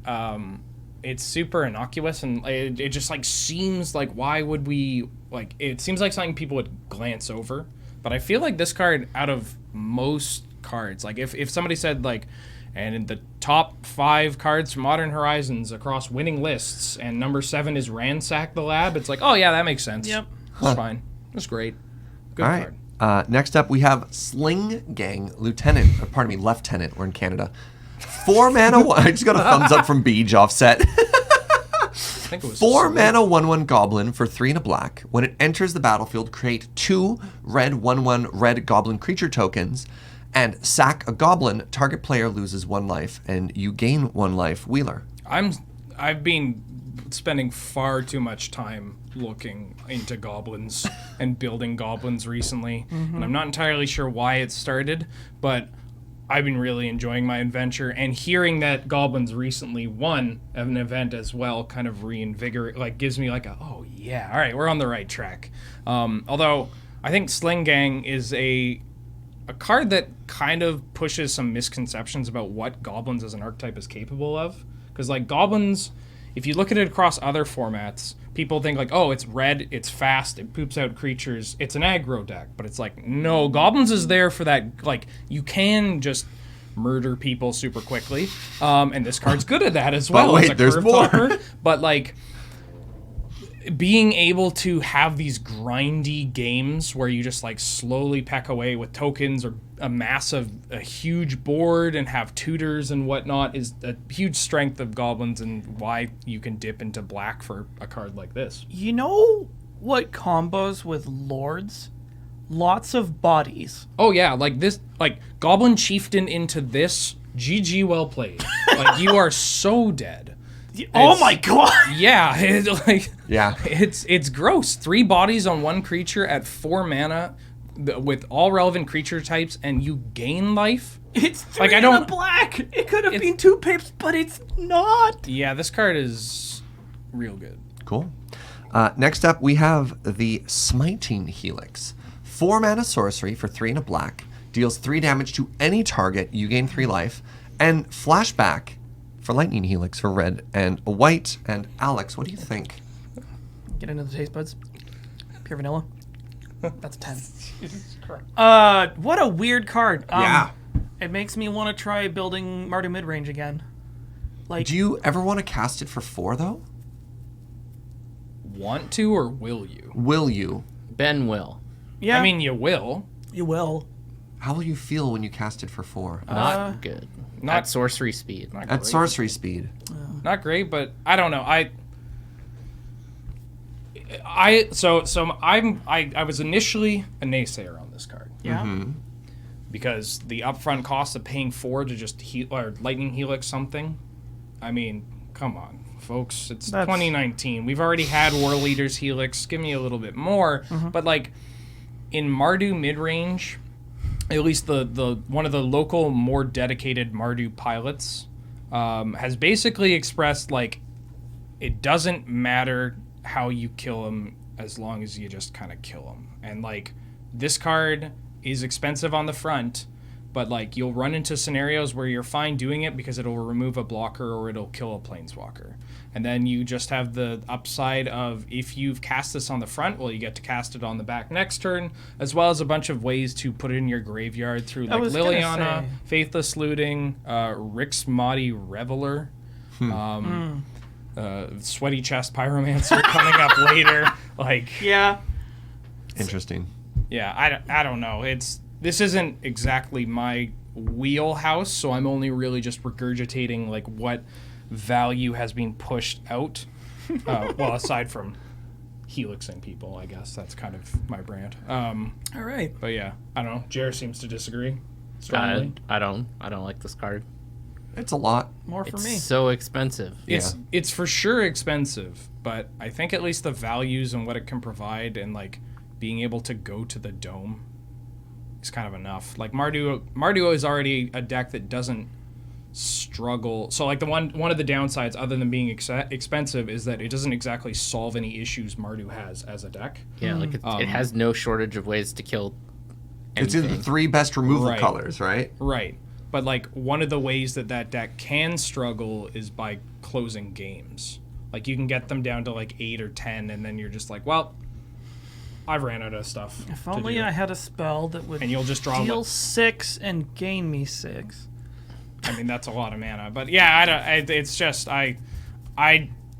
it's super innocuous, and it just like seems like, why would we, like, it seems like something people would glance over. But I feel like this card, out of most cards, like if somebody said like, and in the top 5 cards from Modern Horizons across winning lists, and number 7 is Runesack the Lab, it's like, oh yeah, that makes sense. Yep. It's fine. It's great. Good All right. card. Next up, we have Sling Gang Lieutenant. We're in Canada. 4 mana. I just got a thumbs up from Beej offset. I think it was 4 mana 1/1 goblin for 3 and a black. When it enters the battlefield, create 2 red 1/1 red goblin creature tokens and sack a goblin. Target player loses 1 life and you gain 1 life. Wheeler. I've been spending far too much time looking into goblins and building goblins recently, and I'm not entirely sure why it started, but I've been really enjoying my adventure, and hearing that goblins recently won an event as well kind of reinvigorate, like gives me like a, oh yeah, all right, we're on the right track. Although I think Sling Gang is a a card that kind of pushes some misconceptions about what goblins as an archetype is capable of. Because like goblins, if you look at it across other formats, people think like, oh, it's red, it's fast, it poops out creatures, it's an aggro deck. But it's like, no, goblins is there for that. Like, you can just murder people super quickly, and this card's good at that as well. But wait, as a there's curve more. topper. But like, being able to have these grindy games where you just like slowly peck away with tokens or a huge board and have tutors and whatnot is a huge strength of goblins, and why you can dip into black for a card like this. You know what combos with lords? Lots of bodies. Oh yeah, like this, like Goblin Chieftain into this. GG, well played. Like, you are so dead. Oh my god! Yeah, Yeah. it's gross. 3 bodies on 1 creature at 4 mana, with all relevant creature types, and you gain life. It's 3 Like, I and don't- a black. It could have been 2 pips, but it's not. Yeah, this card is real good. Cool. Next up, we have the Smiting Helix. 4 mana sorcery for 3 and a black. Deals 3 damage to any target. You gain 3 life. And flashback for Lightning Helix for red and a white. And Alex, what do you think? Get into the taste buds. Pure vanilla. That's a 10. What a weird card. Yeah. It makes me want to try building Mardu midrange again. Like, Do you ever want to cast it for 4, though? Want to, or will you? Will you? Ben will. yeah, I mean, you will. you will. How will you feel when you cast it for 4? Not good. not- At sorcery speed. Not At great. sorcery speed. Not great, but I don't know. I was initially a naysayer on this card. Yeah. Because the upfront cost of paying 4 to just or Lightning Helix something, I mean, come on, folks. It's That's- 2019. We've already had War Leaders Helix. Give me a little bit more. But like in Mardu midrange, at least the one of the local more dedicated Mardu pilots has basically expressed like it doesn't matter how you kill him as long as you just kind of kill him. And like this card is expensive on the front, but like you'll run into scenarios where you're fine doing it because it'll remove a blocker or it'll kill a planeswalker. And then you just have the upside of if you've cast this on the front, well, you get to cast it on the back next turn, as well as a bunch of ways to put it in your graveyard through like was gonna Liliana, say. Faithless Looting, Rick's Maudie Reveler, Sweaty Chest Pyromancer coming up later. Like, Yeah. Interesting. yeah, I don't know. This isn't exactly my wheelhouse, so I'm only really just regurgitating like what value has been pushed out. Well, aside from helixing people, I guess that's kind of my brand. All right. But yeah, I don't know. Jer seems to disagree strongly. I don't like this card. It's a lot. More for It's me. so expensive. It's for sure expensive, but I think at least the values and what it can provide and like being able to go to the dome is kind of enough. Like Mardu is already a deck that doesn't struggle. So like one of the downsides other than being expensive is that it doesn't exactly solve any issues Mardu has as a deck. Yeah, like it has no shortage of ways to kill It's in the anything. 3 best removal Right. colors, right? Right. But like one of the ways that deck can struggle is by closing games. Like you can get them down to like 8 or 10 and then you're just like, well, I've ran out of stuff. If to only do. I had a spell that would And you'll just draw deal what- 6 and gain me 6. I mean, that's a lot of mana. But yeah, it's just I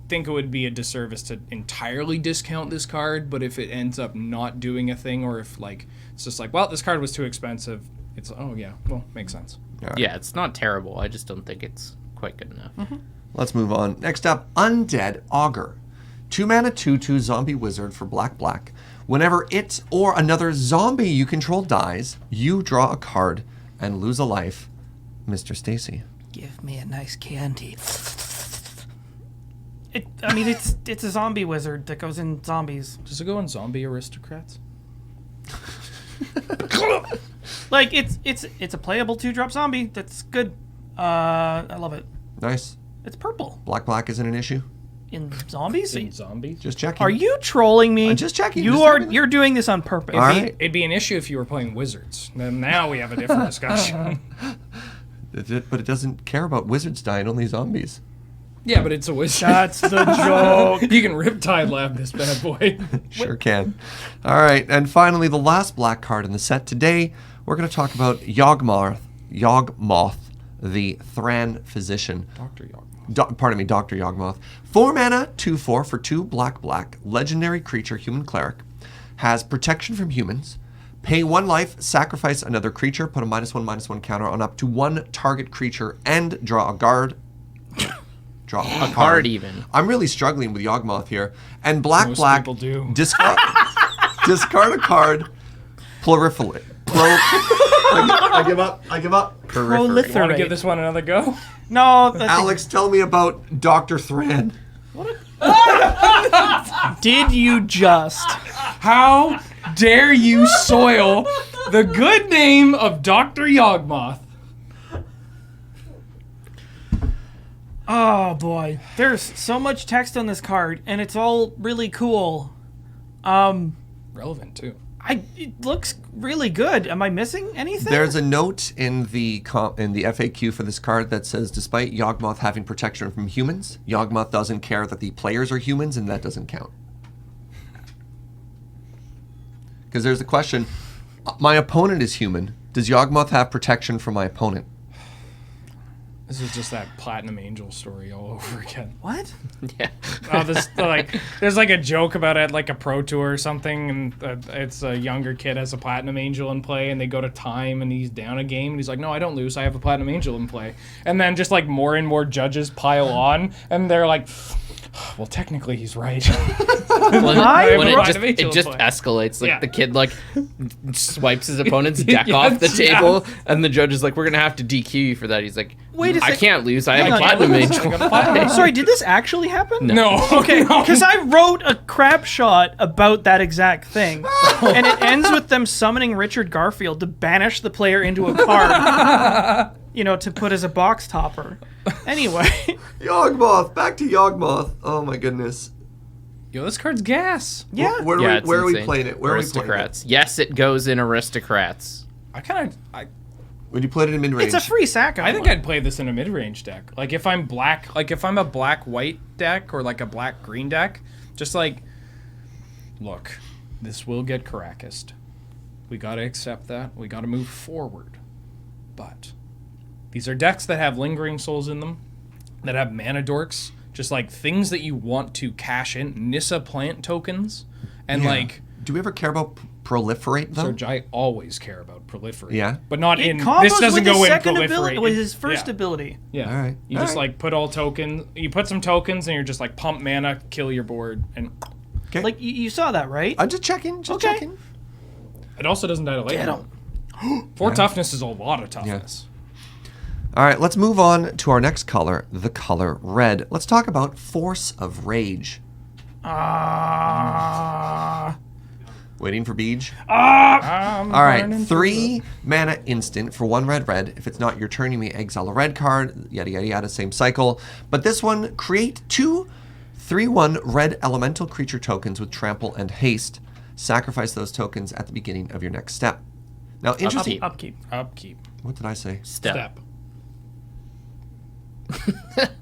think it would be a disservice to entirely discount this card, but if it ends up not doing a thing, or if like it's just like, well, this card was too expensive, it's oh yeah, well, makes sense. Yeah, it's not terrible. I just don't think it's quite good enough. Let's move on. Next up, Undead Augur. 2 mana 2/2 zombie wizard for black. Whenever it or another zombie you control dies, you draw a card and lose a life. Mr. Steacy. Give me a nice candy. It's a zombie wizard that goes in zombies. Does it go on zombie aristocrats? Like it's a playable 2-drop zombie that's good. I love it. Nice. It's purple. Black isn't an issue? In zombies? In zombies. Just checking. Are you trolling me? I'm just checking, You just are. checking. You're doing this on purpose. All right. It'd be an issue if you were playing wizards. Then now we have a different discussion. But it doesn't care about wizards dying, only zombies. Yeah, but it's a wizard. That's the joke. You can Riptide Lab this bad boy. Sure can. All right, and finally, the last black card in the set today, we're going to talk about Yog Moth, the Thran Physician. Dr. Yog. Dr. Yog Moth. 4 mana, 2/4 for 2 black, legendary creature, human cleric. Has protection from humans. Pay 1 life, sacrifice another creature, put a -1/-1 counter on up to 1 target creature, and draw a card. Draw a card even. I'm really struggling with Yog Moth here. And black, Most black. people do. Discard a card. Proliferate. I give up. I give up. You want to Proliferate. give this one another go? No. That's Alex, tell me about Dr. Thran. Did you just? How dare you soil the good name of Dr. Yogmoth? Oh boy, there's so much text on this card, and it's all really cool. Relevant too. It looks really good. Am I missing anything? There's a note in the FAQ for this card that says, despite Yog Moth having protection from humans, Yog Moth doesn't care that the players are humans, and that doesn't count. Because there's the question, my opponent is human. Does Yog Moth have protection from my opponent? This is just that Platinum Angel story all over again. What? Yeah. There's like a joke about it, like a pro tour or something, and it's a younger kid has a Platinum Angel in play, and they go to time, and he's down a game, and he's like, "No, I don't lose. I have a Platinum Angel in play." And then just like more and more judges pile on, and they're like, "Well, technically, he's right." When Angel it just play. escalates, like Yeah. the kid like swipes his opponent's deck Yes, off the yeah. table, and the judge is like, "We're gonna have to DQ you for that." He's like, Wait a "I sec- can't lose. I Hang have a on. platinum I angel." got a Platinum. Sorry, did this actually happen? No. Okay, No. because I wrote a crap shot about that exact thing, and it ends with them summoning Richard Garfield to banish the player into a card, to put as a box topper. Anyway, Yog Moth, back to Yog Moth. Oh my goodness. Yo, this card's gas. yeah. Where Yeah, it's are we insane. playing it? Where are we playing it? Aristocrats. Yes, it goes in Aristocrats. Would you play it in mid-range? It's a free sack. I think I'd play this in a mid-range deck. Like if I'm black, like if I'm a black-white deck or like a black-green deck, just like, look, this will get Caracased. We gotta accept that. We gotta move forward. But these are decks that have Lingering Souls in them, that have Mana Dorks, just like things that you want to cash in, Nissa plant tokens, and Yeah. like, Do we ever care about proliferate though? Serge, I always care about Proliferate. Yeah. But not It in, combos this doesn't with his go in second Proliferate. ability, with his It- first yeah. ability. Yeah. All right. You All just right. like put all tokens. You put some tokens and you're just like pump mana, kill your board, and Okay. Like you saw that, right? I'm just checking. Just Okay. checking. it also doesn't die to Get lightning. 'em. 4 toughness is a lot of toughness. All right, let's move on to our next color, the color red. Let's talk about Force of Rage. Waiting for Beej. I'm All right, burning 3 mana instant for 1 red. If it's not your turn, you may exile a red card. Yada yada yada. Same cycle. But this one, create 2 3/1 red elemental creature tokens with trample and haste. Sacrifice those tokens at the beginning of your next step. Now, interesting. Upkeep. Upkeep. Upkeep. What did I say? Step.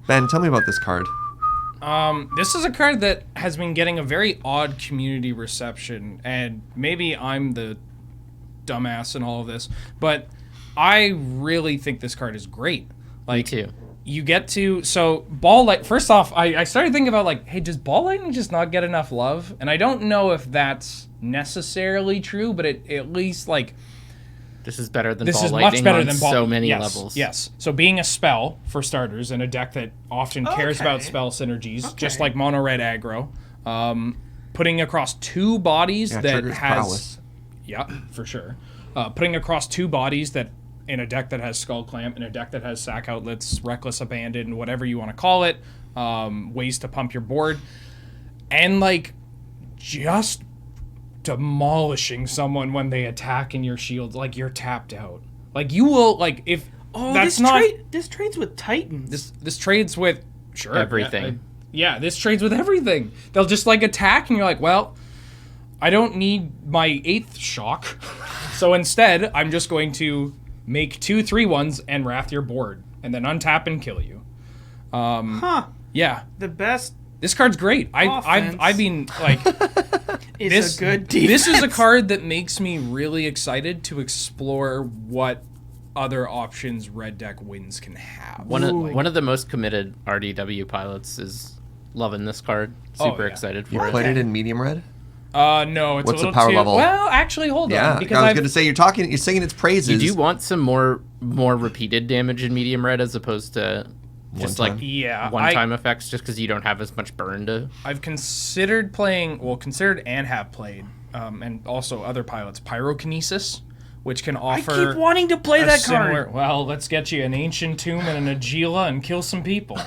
Ben, tell me about this card. This is a card that has been getting a very odd community reception, and maybe I'm the dumbass in all of this, but I really think this card is great. Like, too. You get to, so ball light, first off, I started thinking about like, hey, does ball lightning just not get enough love? And I don't know if that's necessarily true, but it at least like, This is better than this ball is lightning much better on than ball. so many yes, levels. Yes. So being a spell for starters in a deck that often cares about Okay. spell synergies, just Okay. like mono red aggro, putting across 2 bodies Yeah, that triggers has, prowess. yeah, for sure. Putting across 2 bodies that in a deck that has Skull Clamp, in a deck that has Sack Outlets, Reckless Abandon, whatever you want to call it, ways to pump your board, and like just demolishing someone when they attack in your shield, like you're tapped out. Like you will, like if Oh, that's this not this trades with Titans. this trades with sure Everything. Yeah, this trades with everything. They'll just like attack, and you're like, well, I don't need my 8th shock, so instead I'm just going to make 2 3/1s and wrath your board, and then untap and kill you. Yeah, The best this card's great. I mean, like, is a good defense. this is a card that makes me really excited to explore what other options red deck wins can have. One of the most committed RDW pilots is loving this card. Super yeah. excited You for it. played it in medium red? No, it's What's a the little power too... level? Well, actually, hold Yeah, on. Because I was going to say you're singing its praises. You do want some more repeated damage in medium red as opposed to just One time? Yeah, one-time effects, just because you don't have as much burn to. I've considered playing, considered and have played, and also other pilots, Pyrokinesis, which can I offer... keep wanting to play a that similar, card. well, let's get you an Ancient Tomb and an Agila and kill some people.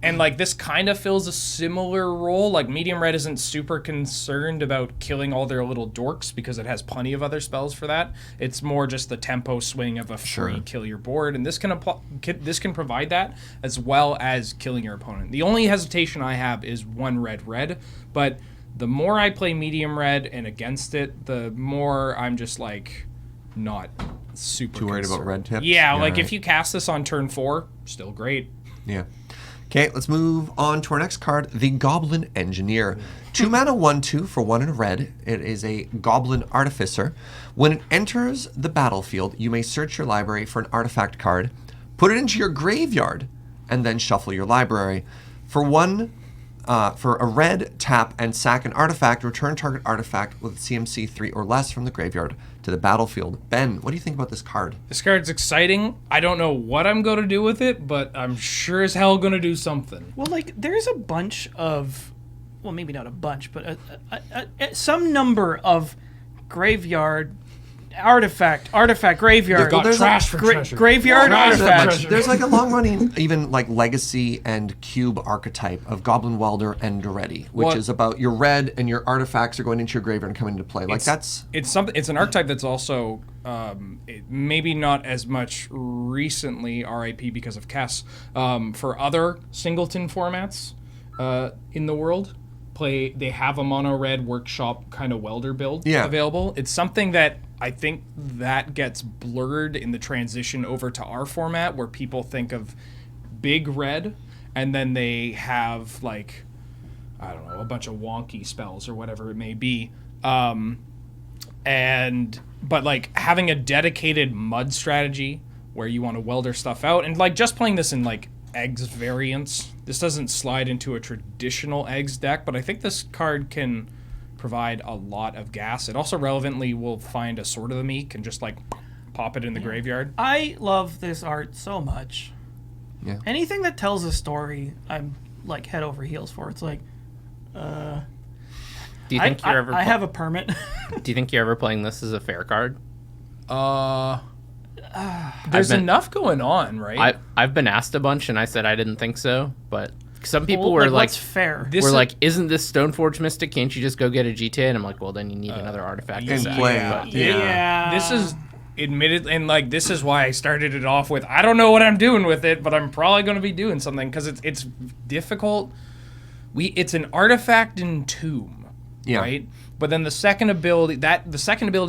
And like this kind of fills a similar role. Like medium red isn't super concerned about killing all their little dorks because it has plenty of other spells for that. It's more just the tempo swing of a free kill your board, and this can provide that as well as killing your opponent. The only hesitation I have is 1 red, but the more I play medium red and against it, the more I'm just like not super Too worried about concerned. red tips? Yeah, Yeah, like right. if you cast this on turn 4, still great. Yeah. Okay, let's move on to our next card, the Goblin Engineer. 2 mana, 1/2 for 1 and a red. It is a Goblin Artificer. When it enters the battlefield, you may search your library for an artifact card, put it into your graveyard, and then shuffle your library. For a red, tap and sack an artifact. Return target artifact with CMC 3 or less from the graveyard to the battlefield. Ben, what do you think about this card? This card's exciting. I don't know what I'm going to do with it, but I'm sure as hell going to do something. Well, like, there's a bunch of, well, maybe not a bunch, but some number of graveyard artifact graveyard. Got there's trash a for treasure. Graveyard Trash for artifact. treasure. There's like a long-running, even like legacy and cube archetype of Goblin Welder and Duretti, which What? is about your red and your artifacts are going into your graveyard and coming into play. Like that's It's something. It's an archetype that's also maybe not as much recently RIP because of Kess for other singleton formats in the world. They have a mono red workshop kind of welder build available. It's something that I think that gets blurred in the transition over to our format, where people think of big red and then they have like, I don't know, a bunch of wonky spells or whatever it may be. But like having a dedicated mud strategy where you want to welder stuff out, and like just playing this in like eggs variants. This doesn't slide into a traditional eggs deck, but I think this card can provide a lot of gas. It also relevantly will find a Sword of the Meek and just like pop it in the graveyard. I love this art so much. Yeah. Anything that tells a story, I'm like head over heels for. It's like, Do you think you're ever? I have a permit. Do you think you're ever playing this as a fair card? There's enough going on, right? I've been asked a bunch, and I said I didn't think so, but some people Well, were like, what's fair? This we're is- like, isn't this Stoneforge Mystic? Can't you just go get a GTA? And I'm like, well, then you need another artifact. in to sack. play. But- Yeah. This is admitted, and like this is why I started it off with I don't know what I'm doing with it, but I'm probably going to be doing something because it's difficult. It's an artifact in tomb, right? But then the second ability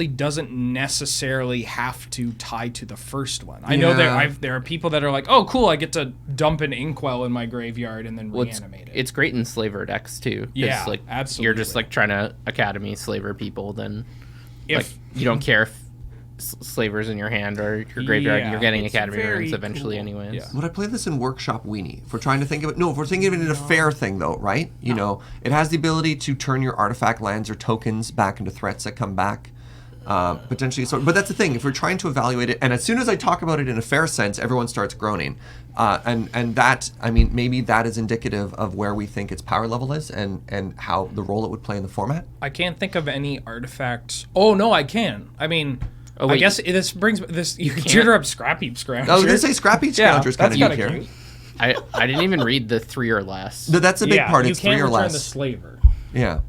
doesn't necessarily have to tie to the first one. I know there are people that are like, oh cool, I get to dump an Inkwell in my graveyard and then reanimate it. It's great in slaver decks too. 'Cause, Yeah, like, absolutely. You're just like trying to academy slaver people, then If- like you don't care if slavers in your hand or your graveyard. Yeah, You're getting it's academy very runes eventually, cool. anyways. Yeah. Would I play this in Workshop Weenie? If we're trying to think of it, no. If we're thinking of it in a fair thing, though, right? You know, it has the ability to turn your artifact lands or tokens back into threats that come back, potentially. So, but that's the thing. If we're trying to evaluate it, and as soon as I talk about it in a fair sense, everyone starts groaning, and that, I mean, maybe that is indicative of where we think its power level is, and how the role it would play in the format. I can't think of any artifacts. Oh no, I can. I mean, Oh, I wait, guess this brings this. You can can't? tutor up Scrappy Scrounger. I was gonna say Scrappy Scrounger is kind of that's neat kinda here. cute. I didn't even read the 3 or less. No, that's a big part. You It's can't 3 or return the less. slaver. Yeah.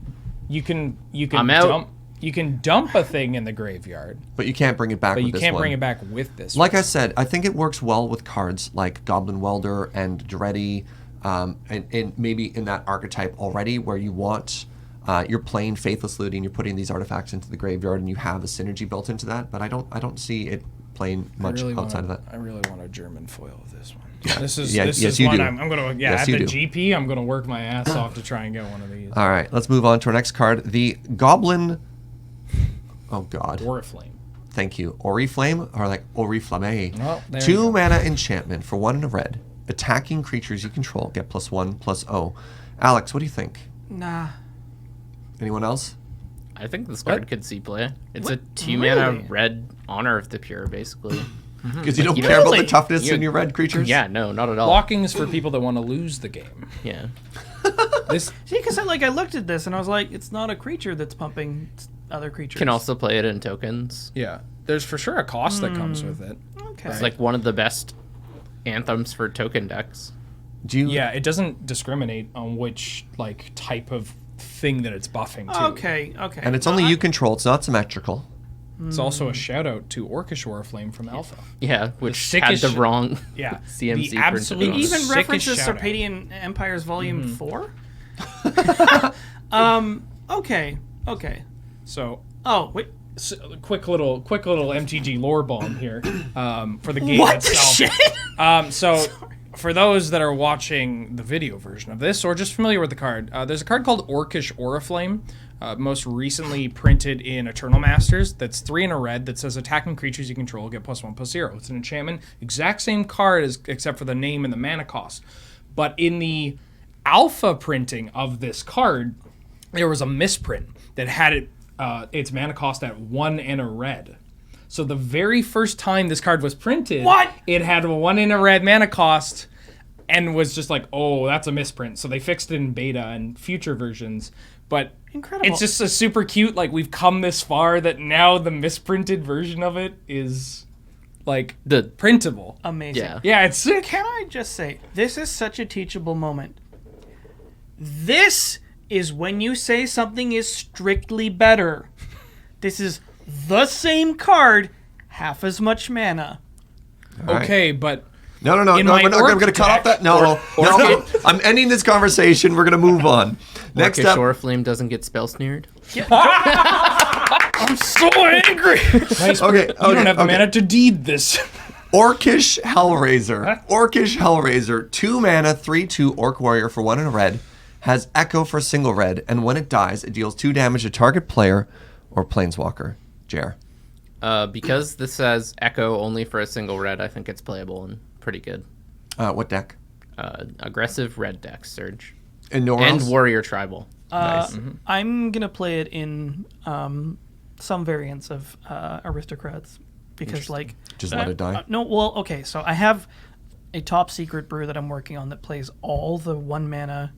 You can I'm out. dump. You can dump a thing in the graveyard, But you can't bring it back but with you this can't one. bring it back with this. Like I said, I think it works well with cards like Goblin Welder and Dreddy, and maybe in that archetype already where you want, you're playing Faithless Looting, you're putting these artifacts into the graveyard, and you have a synergy built into that. But I don't see it playing much outside of that. I really want a German foil of this one. Yeah. This is Yeah, this yes, is you one do. I'm gonna Yes, at you the do. GP. I'm gonna work my ass off to try and get one of these. All right, let's move on to our next card, the Goblin. Oh God. Oriflame. Thank you. Oriflame, or like Oriflame. Oh, there you 2 go. mana enchantment for 1 and a red. Attacking creatures you control get +1/+0. Alex, what do you think? Nah. Anyone else? I think this card What? could see play. It's What? a 2 mana Really? red Honor of the Pure, basically. Because you don't you care about the really? toughness in your red creatures? Yeah, no, not at all. Blocking is for people that want to lose the game. Yeah. This See, because I looked at this and I was like, it's not a creature that's pumping other creatures. Can also play it in tokens. yeah, there's for sure a cost that comes with it. Okay. It's like one of the best anthems for token decks. Do you? Yeah, it doesn't discriminate on which like type of thing that it's buffing to. Okay. And it's only you control. It's not symmetrical. It's also a shout out to Orcish Oriflame from Alpha. Yeah, which had sickest the shit. wrong Yeah, CMC the printed absolute on it. even sickest references shout-out. Sarpadian Empires Volume 4? Okay. So, Oh, wait. quick little MTG lore bomb here for the game What the itself. shit? So, for those that are watching the video version of this or just familiar with the card, there's a card called Orcish Oriflame, most recently printed in Eternal Masters. That's 3 and a red that says attacking creatures you control get +1/+0. It's an enchantment, exact same card except for the name and the mana cost. But in the alpha printing of this card, there was a misprint that had it its mana cost at 1 and a red. So the very first time this card was printed, What? it had a 1 and a red mana cost and was just like, oh, that's a misprint. So they fixed it in beta and future versions. But Incredible. it's just a super cute, like we've come this far that now the misprinted version of it is like The printable. Amazing. Yeah. Yeah, it's sick. Can I just say, this is such a teachable moment. This is when you say something is strictly better. This is the same card, half as much mana. All right. Okay, but No, In we're my not going to orc cut off deck- that. No. I'm ending this conversation. We're going to move on. Next Orcish up, Oriflame doesn't get spell sneered. I'm so angry. Nice. Okay, You don't have the okay. mana to deed this. Orcish Hellraiser. Orcish Hellraiser. 2 mana, 3/2 Orc Warrior for 1 and a red. Has Echo for a single red, and when it dies, it deals 2 damage to target player or planeswalker. Jer. Because this says Echo only for a single red, I think it's playable and pretty good. What deck? Aggressive red decks, Serge. And nowhere And else? Warrior Tribal. Nice. I'm going to play it in some variants of Aristocrats. Because, like... Just let it die? No, well, okay, so I have a top secret brew that I'm working on that plays all the 1 mana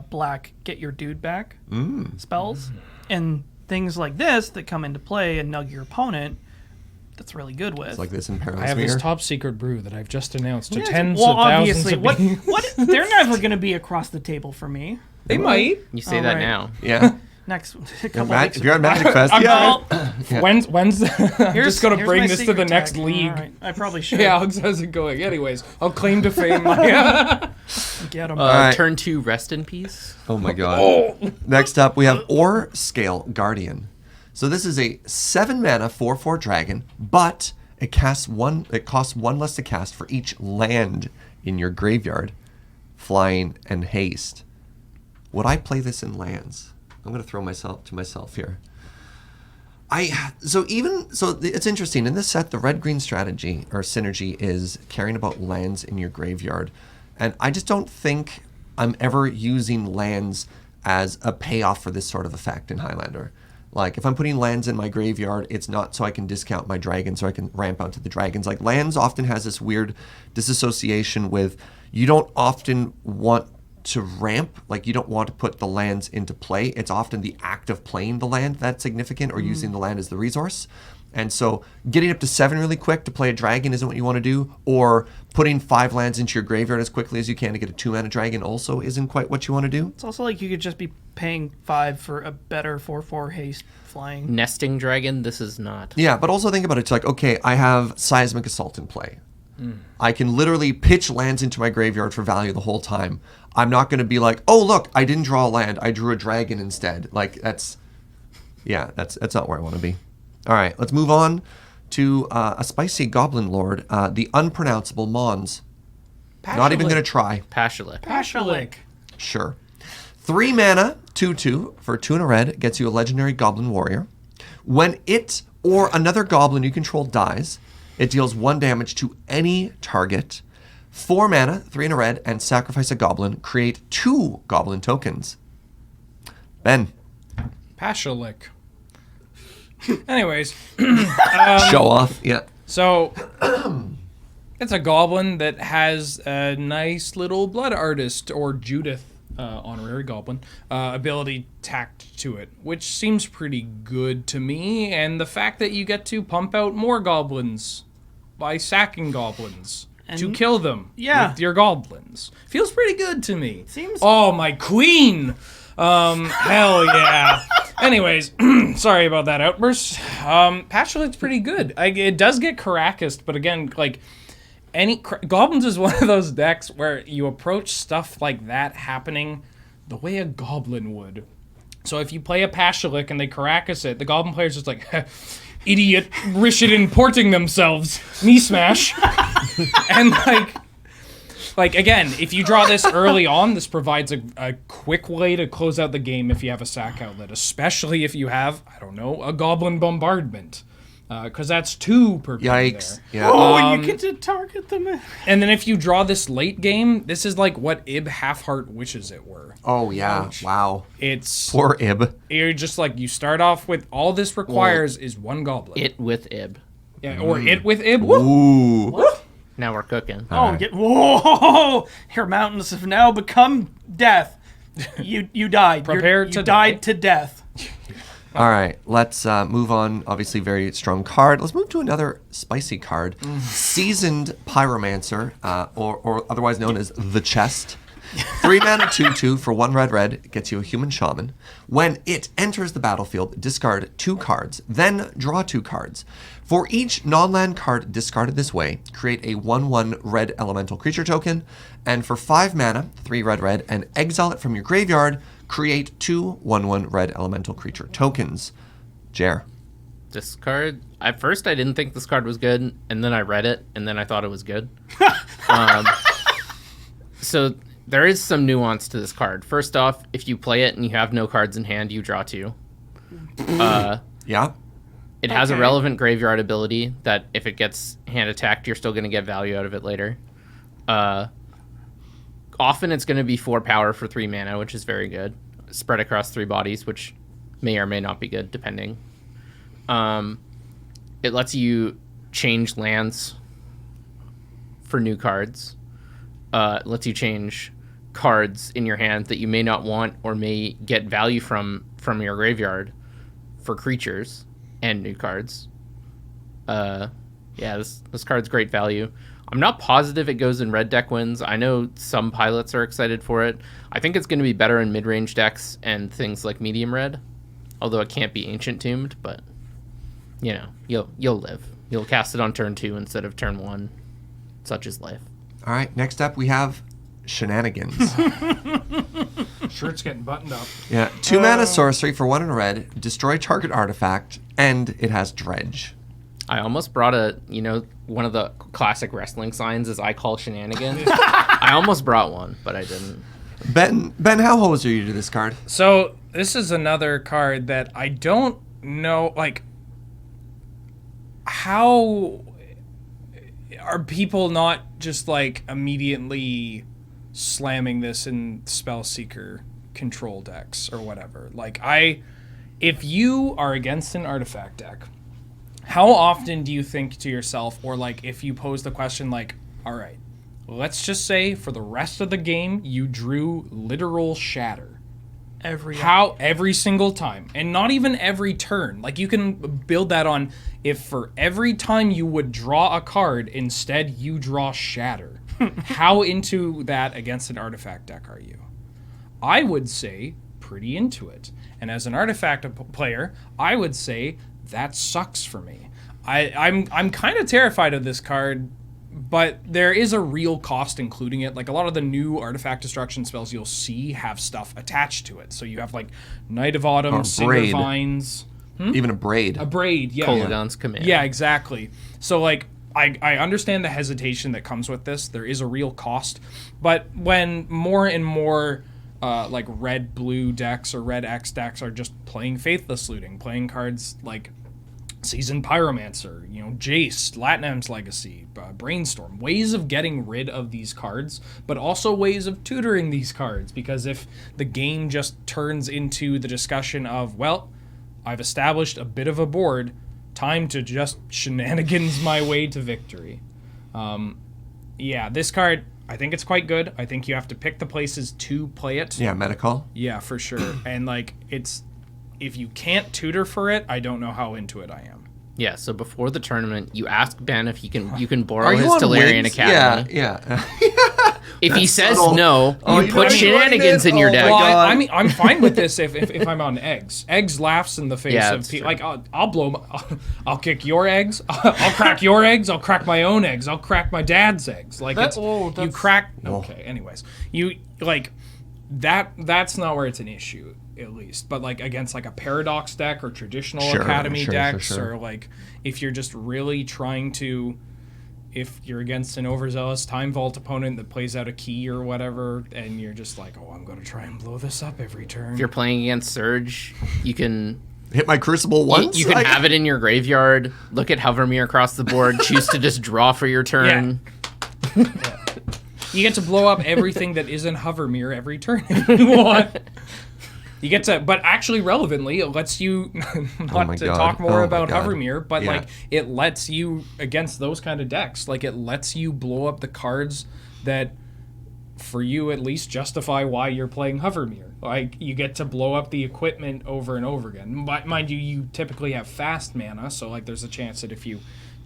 black get your dude back spells. And things like this that come into play and nug your opponent, that's really good with. It's like this in Perilous I have this Mirror. top secret brew that I've just announced to Yeah, tens well, of thousands obviously, of what, beings. what? They're never going to be across the table for me. They might. You say All that right. now. Yeah. Next, a If couple weeks you're at ago. Magic Fest, I'm yeah. Well, When's I'm just gonna here's bring my this to the secret next tag. league. All right, I probably should. Yeah, how's it going? Anyways, I'll claim to fame. My, Get them. right. Turn 2, Rest in Peace. Oh my god. Next up, we have Or Scale Guardian. So this is a 7 mana 4/4 dragon, but it costs 1 less to cast for each land in your graveyard, flying and haste. Would I play this in lands? I'm going to throw myself here. So it's interesting. In this set, the red-green strategy or synergy is caring about lands in your graveyard. And I just don't think I'm ever using lands as a payoff for this sort of effect in Highlander. Like, if I'm putting lands in my graveyard, it's not so I can discount my dragons or I can ramp out to the dragons. Like, lands often has this weird disassociation with, you don't often want to ramp, like you don't want to put the lands into play. It's often the act of playing the land that's significant, or using the land as the resource. And so getting up to 7 really quick to play a dragon isn't what you want to do, or putting 5 lands into your graveyard as quickly as you can to get a 2-mana dragon also isn't quite what you want to do. It's also like you could just be paying 5 for a better 4/4 haste flying. Nesting dragon, this is not. Yeah, but also think about it. It's like, okay, I have Seismic Assault in play. I can literally pitch lands into my graveyard for value the whole time. I'm not going to be like, oh, look, I didn't draw a land. I drew a dragon instead. Like, that's not where I want to be. All right, let's move on to a spicy goblin lord, the unpronounceable Mons. Not even going to try. Pashulik. Sure. 3 mana, 2/2 for 2 and a red gets you a legendary goblin warrior. When it or another goblin you control dies, it deals 1 damage to any target. 4 mana, 3 and a red, and sacrifice a goblin. Create 2 goblin tokens. Ben. Pashulik. Anyways, Show off. Yeah. so it's a goblin that has a nice little blood artist or Judith honorary goblin ability tacked to it, which seems pretty good to me. And the fact that you get to pump out more goblins by sacking goblins to kill them with your goblins feels pretty good to me. Seems. Oh, my queen! Hell yeah. Anyways, sorry about that outburst. Pashulik's pretty good. It does get Caracased, but again, like, Goblins is one of those decks where you approach stuff like that happening the way a goblin would. So if you play a Pashulik and they Caracas it, the goblin player's just like, idiot, Rishidan porting themselves, knee smash. And like again, if you draw this early on, this provides a quick way to close out the game if you have a sack outlet, especially if you have, I don't know, a goblin bombardment. Because that's 2 per game. Yikes. There. Yeah. Oh, you get to target them. And then if you draw this late game, this is like what Ib Halfheart wishes it were. Oh, yeah. Wow. It's Poor Ib. You're just like, you start off with all this requires is 1 goblin. It with Ib. Yeah, or it with Ib. Ooh. What? Now we're cooking. Oh, whoa! Your mountains have now become death. You died. Prepare You to died die. to death. All right, let's move on. Obviously, very strong card. Let's move to another spicy card. Seasoned Pyromancer, or otherwise known as the Chest. 3 mana, 2/2 for 1 red gets you a human shaman. When it enters the battlefield, discard 2 cards, then draw 2 cards. For each non-land card discarded this way, create a 1/1 red elemental creature token, and for 5 mana, 3 red, and exile it from your graveyard, create 2 1/1 red elemental creature tokens. Jer. This card, at first I didn't think this card was good, and then I read it, and then I thought it was good. So there is some nuance to this card. First off, if you play it and you have no cards in hand, you draw 2. Yeah. It has a relevant graveyard ability that if it gets hand attacked, you're still going to get value out of it later. Often it's going to be 4 power for 3 mana, which is very good. Spread across 3 bodies, which may or may not be good, depending. It lets you change lands for new cards. It lets you change cards in your hand that you may not want or may get value from your graveyard for creatures and new cards. This card's great value. I'm not positive it goes in red deck wins. I know some pilots are excited for it. I think it's going to be better in mid-range decks and things like medium red, although it can't be ancient tombed, but you know, you'll live. You'll cast it on turn 2 instead of turn 1. Such is life. All right, next up we have Shenanigans. Shirt's getting buttoned up. Yeah, 2 mana sorcery for 1 red, destroy target artifact, and it has Dredge. I almost brought one of the classic wrestling signs is I call Shenanigans. I almost brought one, but I didn't. Ben, how opposed are you to this card? So this is another card that I don't know, like, how are people not just like immediately slamming this in Spellseeker control decks or whatever? Like, if you are against an artifact deck, how often do you think to yourself, or like if you pose the question like, all right, let's just say for the rest of the game, you drew literal shatter. Every single time, and not even every turn. Like, you can build that on if for every time you would draw a card, instead you draw shatter. How into that against an artifact deck are you? I would say pretty into it. And as an artifact player, I would say that sucks for me. I'm kind of terrified of this card, but there is a real cost including it. Like, a lot of the new artifact destruction spells you'll see have stuff attached to it. So you have, like, Knight of Autumn, Singer Vines. Even a braid. A braid, yeah. Kolaghan's Command. Yeah, exactly. So, like, I understand the hesitation that comes with this. There is a real cost. But when more and more, like, red-blue decks or red-X decks are just playing Faithless Looting, playing cards like Seasoned Pyromancer, Jace, Latnam's Legacy, Brainstorm, ways of getting rid of these cards, but also ways of tutoring these cards, because if the game just turns into the discussion of, well, I've established a bit of a board, time to just shenanigans my way to victory. Yeah, this card, I think it's quite good. I think you have to pick the places to play it. Yeah, Metacall. Yeah, for sure. And, like, if you can't tutor for it, I don't know how into it I am. Yeah, so before the tournament, you ask Ben if you can borrow Are you his on Tolarian wings? Academy. Yeah. If he says subtle. no, Oh, you you put know you're shenanigans right, in your oh, deck. my Well, God. I mean, I'm fine with this if I'm on eggs. Eggs laughs in the face Yeah, of that's people. true. Like, I'll kick your eggs. I'll crack your eggs. I'll crack my own eggs. I'll crack my dad's eggs. Like, you crack. Okay, anyways, you like that. That's not where it's an issue, at least. But, like, against, like, a Paradox deck or traditional Academy decks, or, like, if you're just really trying to. If you're against an overzealous Time Vault opponent that plays out a key or whatever, and you're just like, oh, I'm going to try and blow this up every turn. If you're playing against Serge, you can Hit my Crucible once? you can have it in your graveyard, look at Hovermere across the board, choose to just draw for your turn. Yeah. You get to blow up everything that isn't Hovermere every turn if you want. You get to, but actually relevantly, it lets you, not to talk more about Hovermere, but like, it lets you, against those kind of decks, like, it lets you blow up the cards that, for you at least, justify why you're playing Hovermere. Like, you get to blow up the equipment over and over again. But mind you, you typically have fast mana, so, like, there's a chance that if you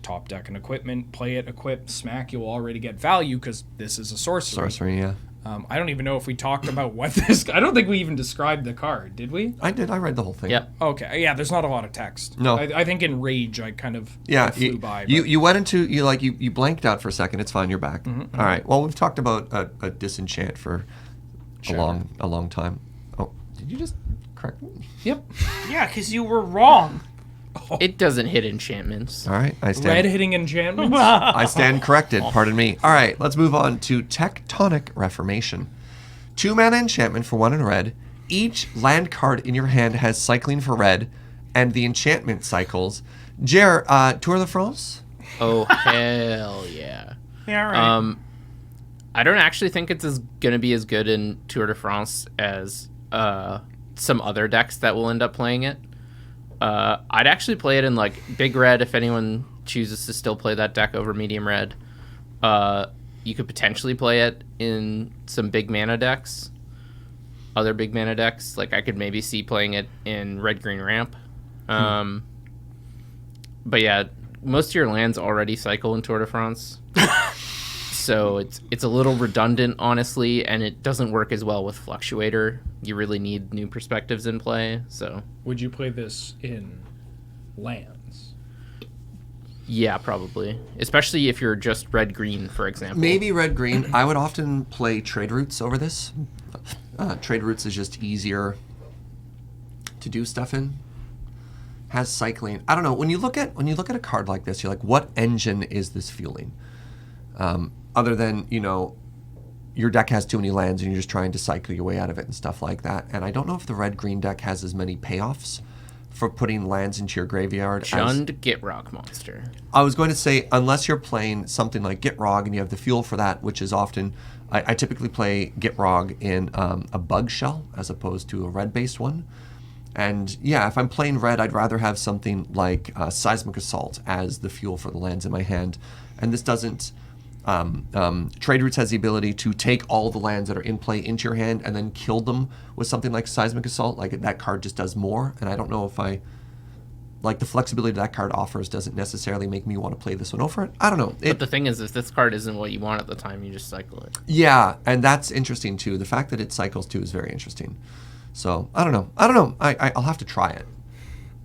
top deck an equipment, play it, equip, smack, you'll already get value, because this is a sorcery. Sorcery, yeah. I don't even know if we talked about what this... I don't think we even described the card, did we? I did. I read the whole thing. Yep. Okay. Yeah, there's not a lot of text. No. I think in Rage, I kind of flew by. You went into... You blanked out for a second. It's fine. You're back. Mm-hmm. All right. Well, we've talked about a disenchant for a long time. Oh, did you just correct me? Yep. Yeah, because you were wrong. It doesn't hit enchantments. All right. I stand. Red hitting enchantments? I stand corrected. Pardon me. All right. Let's move on to Tectonic Reformation. 2-mana enchantment for 1 in red. Each land card in your hand has cycling for red, and the enchantment cycles. Jer, Tour de France? Oh, hell yeah. Yeah, right. I don't actually think it's going to be as good in Tour de France as some other decks that will end up playing it. I'd actually play it in, like, big red if anyone chooses to still play that deck over medium red. You could potentially play it in some big mana decks. Other big mana decks. Like, I could maybe see playing it in red-green ramp. But yeah, most of your lands already cycle in Tour de France. So it's a little redundant, honestly, and it doesn't work as well with Fluctuator. You really need new perspectives in play, so... Would you play this in lands? Yeah, probably. Especially if you're just red-green, for example. Maybe red-green. I would often play Trade Routes over this. Trade Routes is just easier to do stuff in. Has cycling. I don't know. When you look at a card like this, you're like, what engine is this fueling? Other than, your deck has too many lands and you're just trying to cycle your way out of it and stuff like that. And I don't know if the red-green deck has as many payoffs for putting lands into your graveyard. Shunned Gitrog monster. I was going to say, unless you're playing something like Gitrog and you have the fuel for that, which is often... I typically play Gitrog in a bug shell as opposed to a red-based one. And yeah, if I'm playing red, I'd rather have something like Seismic Assault as the fuel for the lands in my hand. And this doesn't Trade Routes has the ability to take all the lands that are in play into your hand and then kill them with something like Seismic Assault. Like, that card just does more, and I don't know if like, the flexibility that card offers doesn't necessarily make me want to play this one over it. I don't know. But the thing is, if this card isn't what you want at the time, you just cycle it. Yeah, and that's interesting too. The fact that it cycles too is very interesting. So I don't know. I'll have to try it.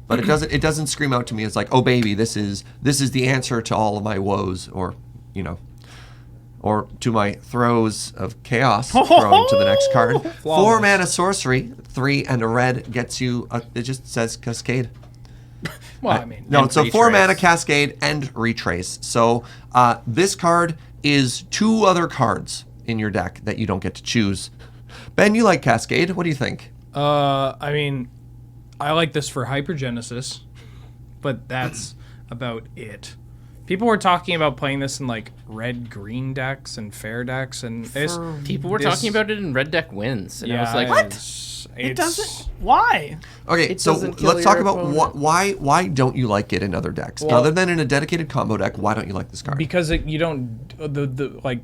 But it doesn't scream out to me as like, oh baby, this is the answer to all of my woes, or or to my throes of chaos thrown into the next card. 4 mana sorcery, 3 and a red gets you. It just says Cascade. Well, I mean, No, so 4 retrace. mana Cascade and Retrace. So this card is 2 other cards in your deck that you don't get to choose. Ben, you like Cascade. What do you think? I mean, I like this for Hypergenesis, but that's about it. People were talking about playing this in like red-green decks and fair decks, and People were talking about it in red deck wins, and I was like, what? It doesn't. Why? Okay, It so doesn't kill let's talk your about opponent. why don't you like it in other decks? Well- Other than in a dedicated combo deck, why don't you like this card? Because you don't the like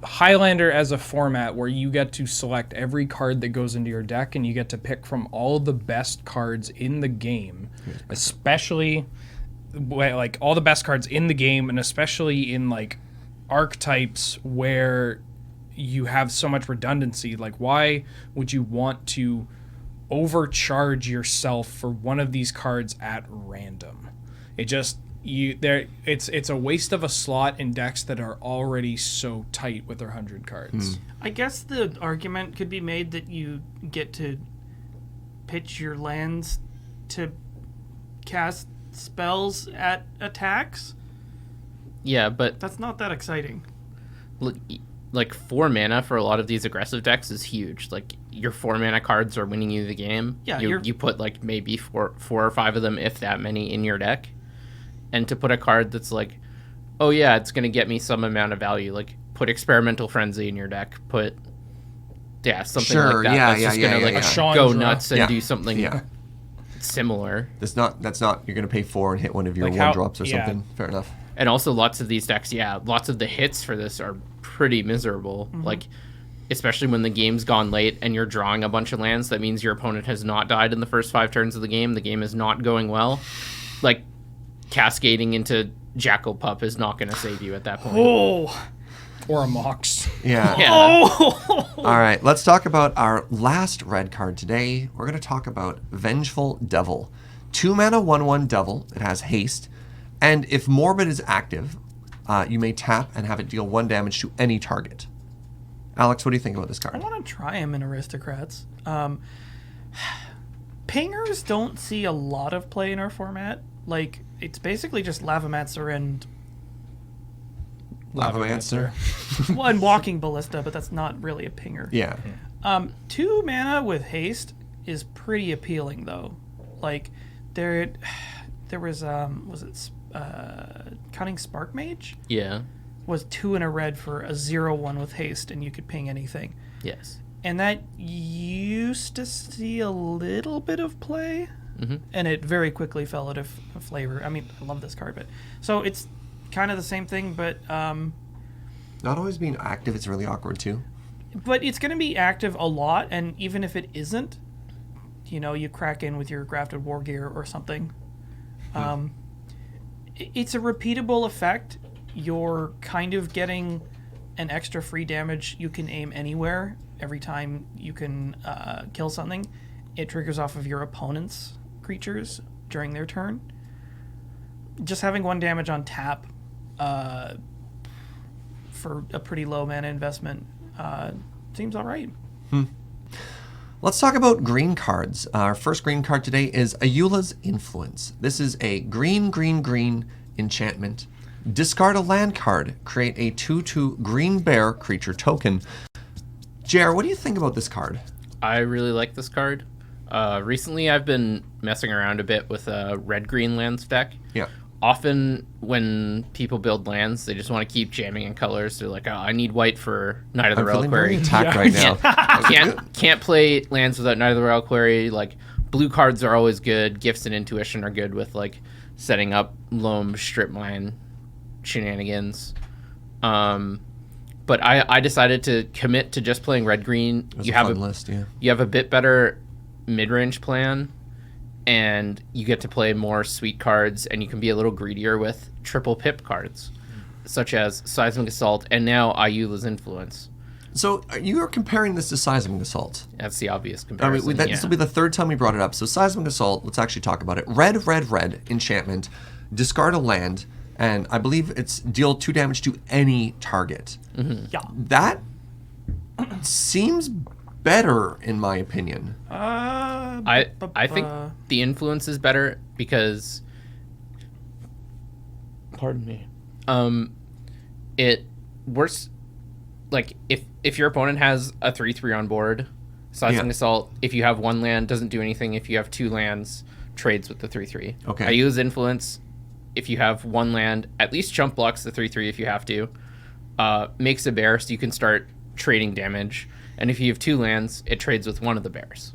Highlander as a format where you get to select every card that goes into your deck and you get to pick from all the best cards in the game, especially like all the best cards in the game, and especially in like archetypes where you have so much redundancy. Like, why would you want to overcharge yourself for one of these cards at random? It just it's a waste of a slot in decks that are already so tight with their 100 cards. I guess the argument could be made that you get to pitch your lands to cast spells at attacks. yeah, but That's not that exciting. like 4 mana for a lot of these aggressive decks is huge. Like, your 4 mana cards are winning you the game. Yeah, you put like maybe four or 5 of them, if that many, in your deck. And to put a card that's like, oh yeah, it's gonna get me some amount of value. Like, put Experimental Frenzy in your deck. Put something Sure, like that. yeah, that's yeah, just yeah, gonna yeah, like yeah. go Chandra. nuts and Yeah, do something yeah. similar. That's not you're gonna pay 4 and hit one of your Like 1-drops or yeah. something. Fair enough. And also lots of these decks, lots of the hits for this are pretty miserable. Like, especially when the game's gone late and you're drawing a bunch of lands, that means your opponent has not died in the first 5 turns of the game. The game is not going well. Like, cascading into Jackal Pup is not going to save you at that point. Oh. Or a Mox. Yeah. Yeah. All right, let's talk about our last red card today. We're going to talk about Vengeful Devil. 2 mana 1/1 Devil. It has haste. And if Morbid is active, you may tap and have it deal 1 damage to any target. Alex, what do you think about this I card? want to try him in Aristocrats. Pingers don't see a lot of play in our format. Like, it's basically just Lavamancer and Lavamancer. well, and Walking Ballista, but that's not really a pinger. Yeah. 2 mana with haste is pretty appealing, though. Like, there was it Cunning Spark Mage? Yeah. Was 2 and a red for a 0/1 with haste, and you could ping anything. Yes. And that used to see a little bit of play, Mhm. and it very quickly fell out of flavor. I mean, I love this card, but so it's kind of the same thing, but Not always being active, it's really awkward too. it's going to be active a lot, and even if it isn't, you crack in with your Grafted War Gear or something. It's a repeatable effect. You're kind of getting an extra free damage you can aim anywhere every time you can kill something. It triggers off of your opponent's creatures during their turn. Just having 1 damage on tap for a pretty low mana investment seems all right. Let's talk about green cards. Our first green card today is Ayula's Influence. This is a green enchantment. Discard a land card. Create a 2/2 green bear creature token. Jer, what do you think about this card? I really like this card. Recently, I've been messing around a bit with a red-green lands deck. Yeah. Often, when people build lands, they just want to keep jamming in colors. They're like, oh, I need white for Night of the I'm feeling very Reliquary. attacked right now. Can't play lands without Night of the Reliquary. Like, blue cards are always good. Gifts and Intuition are good with, like, setting up Loam strip mine shenanigans. But I decided to commit to just playing red-green. It was a fun list, yeah. You have a bit better mid-range plan, and you get to play more sweet cards, and you can be a little greedier with triple pip cards, such as Seismic Assault, and now Ayula's Influence. So you are comparing this to Seismic Assault. That's the obvious comparison. This will be the third time we brought it up. So Seismic Assault, let's actually talk about it. Red, enchantment, discard a land, and I believe it's deal 2 damage to any target. Mm-hmm. Yeah. That seems better, in my opinion. I think the Influence is better because... Pardon me. It works... Like, if your opponent has a 3/3 on board, Seismic Assault, if you have 1 land, doesn't do anything. If you have 2 lands, trades with the 3/3. Okay. I use Influence. If you have 1 land, at least chump blocks the 3/3 if you have to. Makes a bear so you can start trading damage. And if you have 2 lands, it trades with 1 of the bears.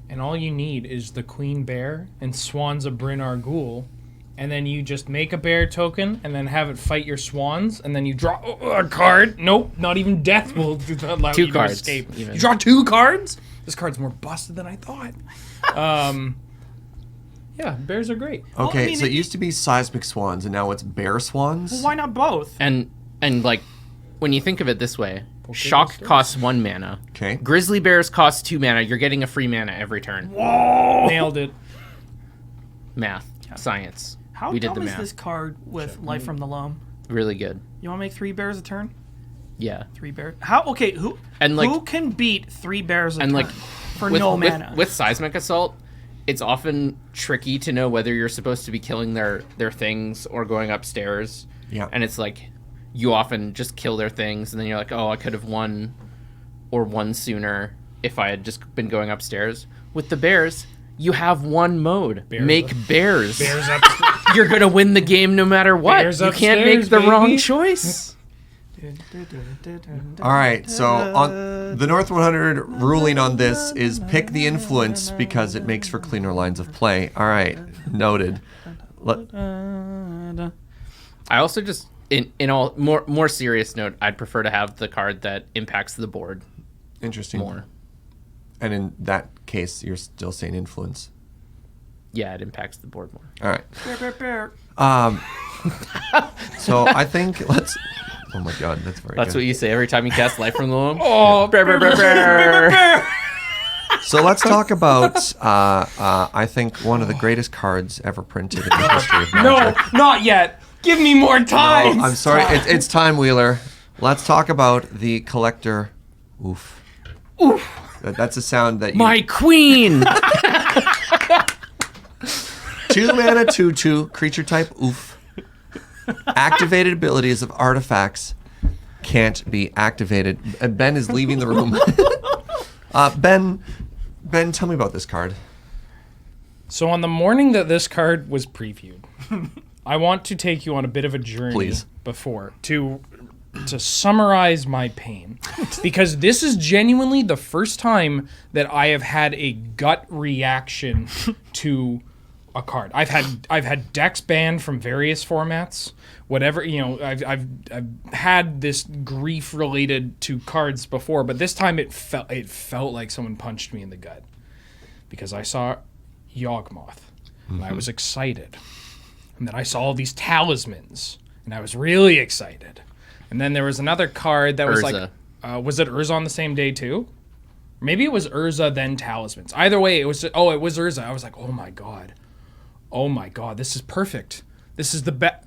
And all you need is the Queen Bear and Swans of Bryn Argul, and then you just make a bear token and then have it fight your swans, and then you draw a card. Nope, not even death will allow 2 you cards, to escape. even. You draw 2 cards? This card's more busted than I thought. Yeah, bears are great. Okay, I mean, so it used to be Seismic Swans, and now it's Bear Swans? Well, why not both? And like, when you think of it this way, Shock costs 1 mana. Okay. Grizzly Bears cost 2 mana. You're getting a free mana every turn. Whoa! Nailed it. Math. Science. How we did dumb the is math. this card with Life from the Loam? Really good. You want to make 3 bears a turn? Yeah. 3 bears. How? Okay, who can beat 3 bears a turn for no mana? With Seismic Assault, it's often tricky to know whether you're supposed to be killing their things or going upstairs. Yeah. And it's like, you often just kill their things, and then you're like, oh, I could have won sooner if I had just been going upstairs. With the bears, you have 1 mode. Make bears. Bears up. You're going to win the game no matter what. Bears You can't make upstairs, the baby. wrong choice. All right, so on the North 100 ruling on this is pick the Influence because it makes for cleaner lines of play. All right, noted. I also just, in all more serious note, I'd prefer to have the card that impacts the board Interesting. more. And in that case, you're still saying Influence. Yeah, it impacts the board more. All right. Bear. So I think let's... Oh my god, that's very That's good. what you say every time you cast Life from the Loam. Oh, bear. So let's talk about, I think, one of the greatest cards ever printed in the history of Magic. No, not yet. Give me more time. Oh, I'm sorry, it's time, Wheeler. Let's talk about the Collector. Oof. That's a sound that you... My queen! 2 mana, 2/2, creature type, oof. Activated abilities of artifacts can't be activated. Ben is leaving the room. Ben, tell me about this card. So on the morning that this card was previewed, I want to take you on a bit of a journey Please. before to summarize my pain, because this is genuinely the first time that I have had a gut reaction to a card. I've had decks banned from various formats, whatever, you know. I've had this grief related to cards before, but this time it felt like someone punched me in the gut, because I saw Yog Moth and I was excited, and then I saw all these talismans and I was really excited, and then there was another card that was Urza. like, was it Urza on the same day too? Maybe it was Urza then talismans. Either way, it was Urza. I was like, oh my god, this is perfect. This is the best.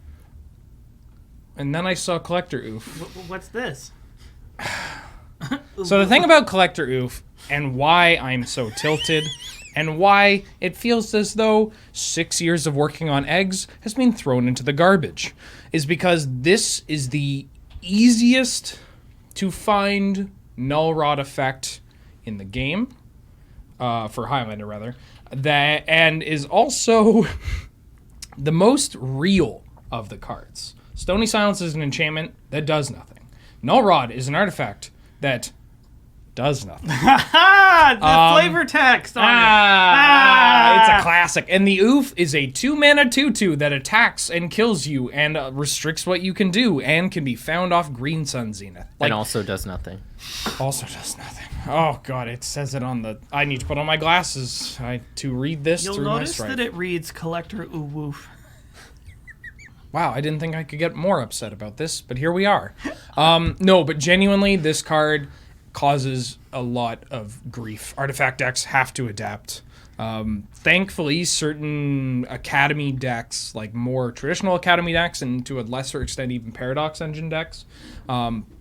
And then I saw Collector Oof. What's this? So the thing about Collector Oof, and why I'm so tilted, and why it feels as though 6 years of working on eggs has been thrown into the garbage, is because this is the easiest to find null rod effect in the game, for Highlander rather, that, and is also the most real of the cards. Stony Silence is an enchantment that does nothing. Null Rod is an artifact that Does nothing. The flavor text on It's a classic. And the oof is a 2-mana 2/2 that attacks and kills you and restricts what you can do and can be found off Green Sun Zenith. And also does nothing. Also does nothing. Oh god, it says it on the. I need to put on my glasses to read this You'll through my notice stripe. that it reads Collector Ooh Woof. Wow, I didn't think I could get more upset about this, but here we are. No, but genuinely, this card causes a lot of grief. Artifact decks have to adapt. Thankfully, certain Academy decks, like more traditional Academy decks, and to a lesser extent even Paradox Engine decks,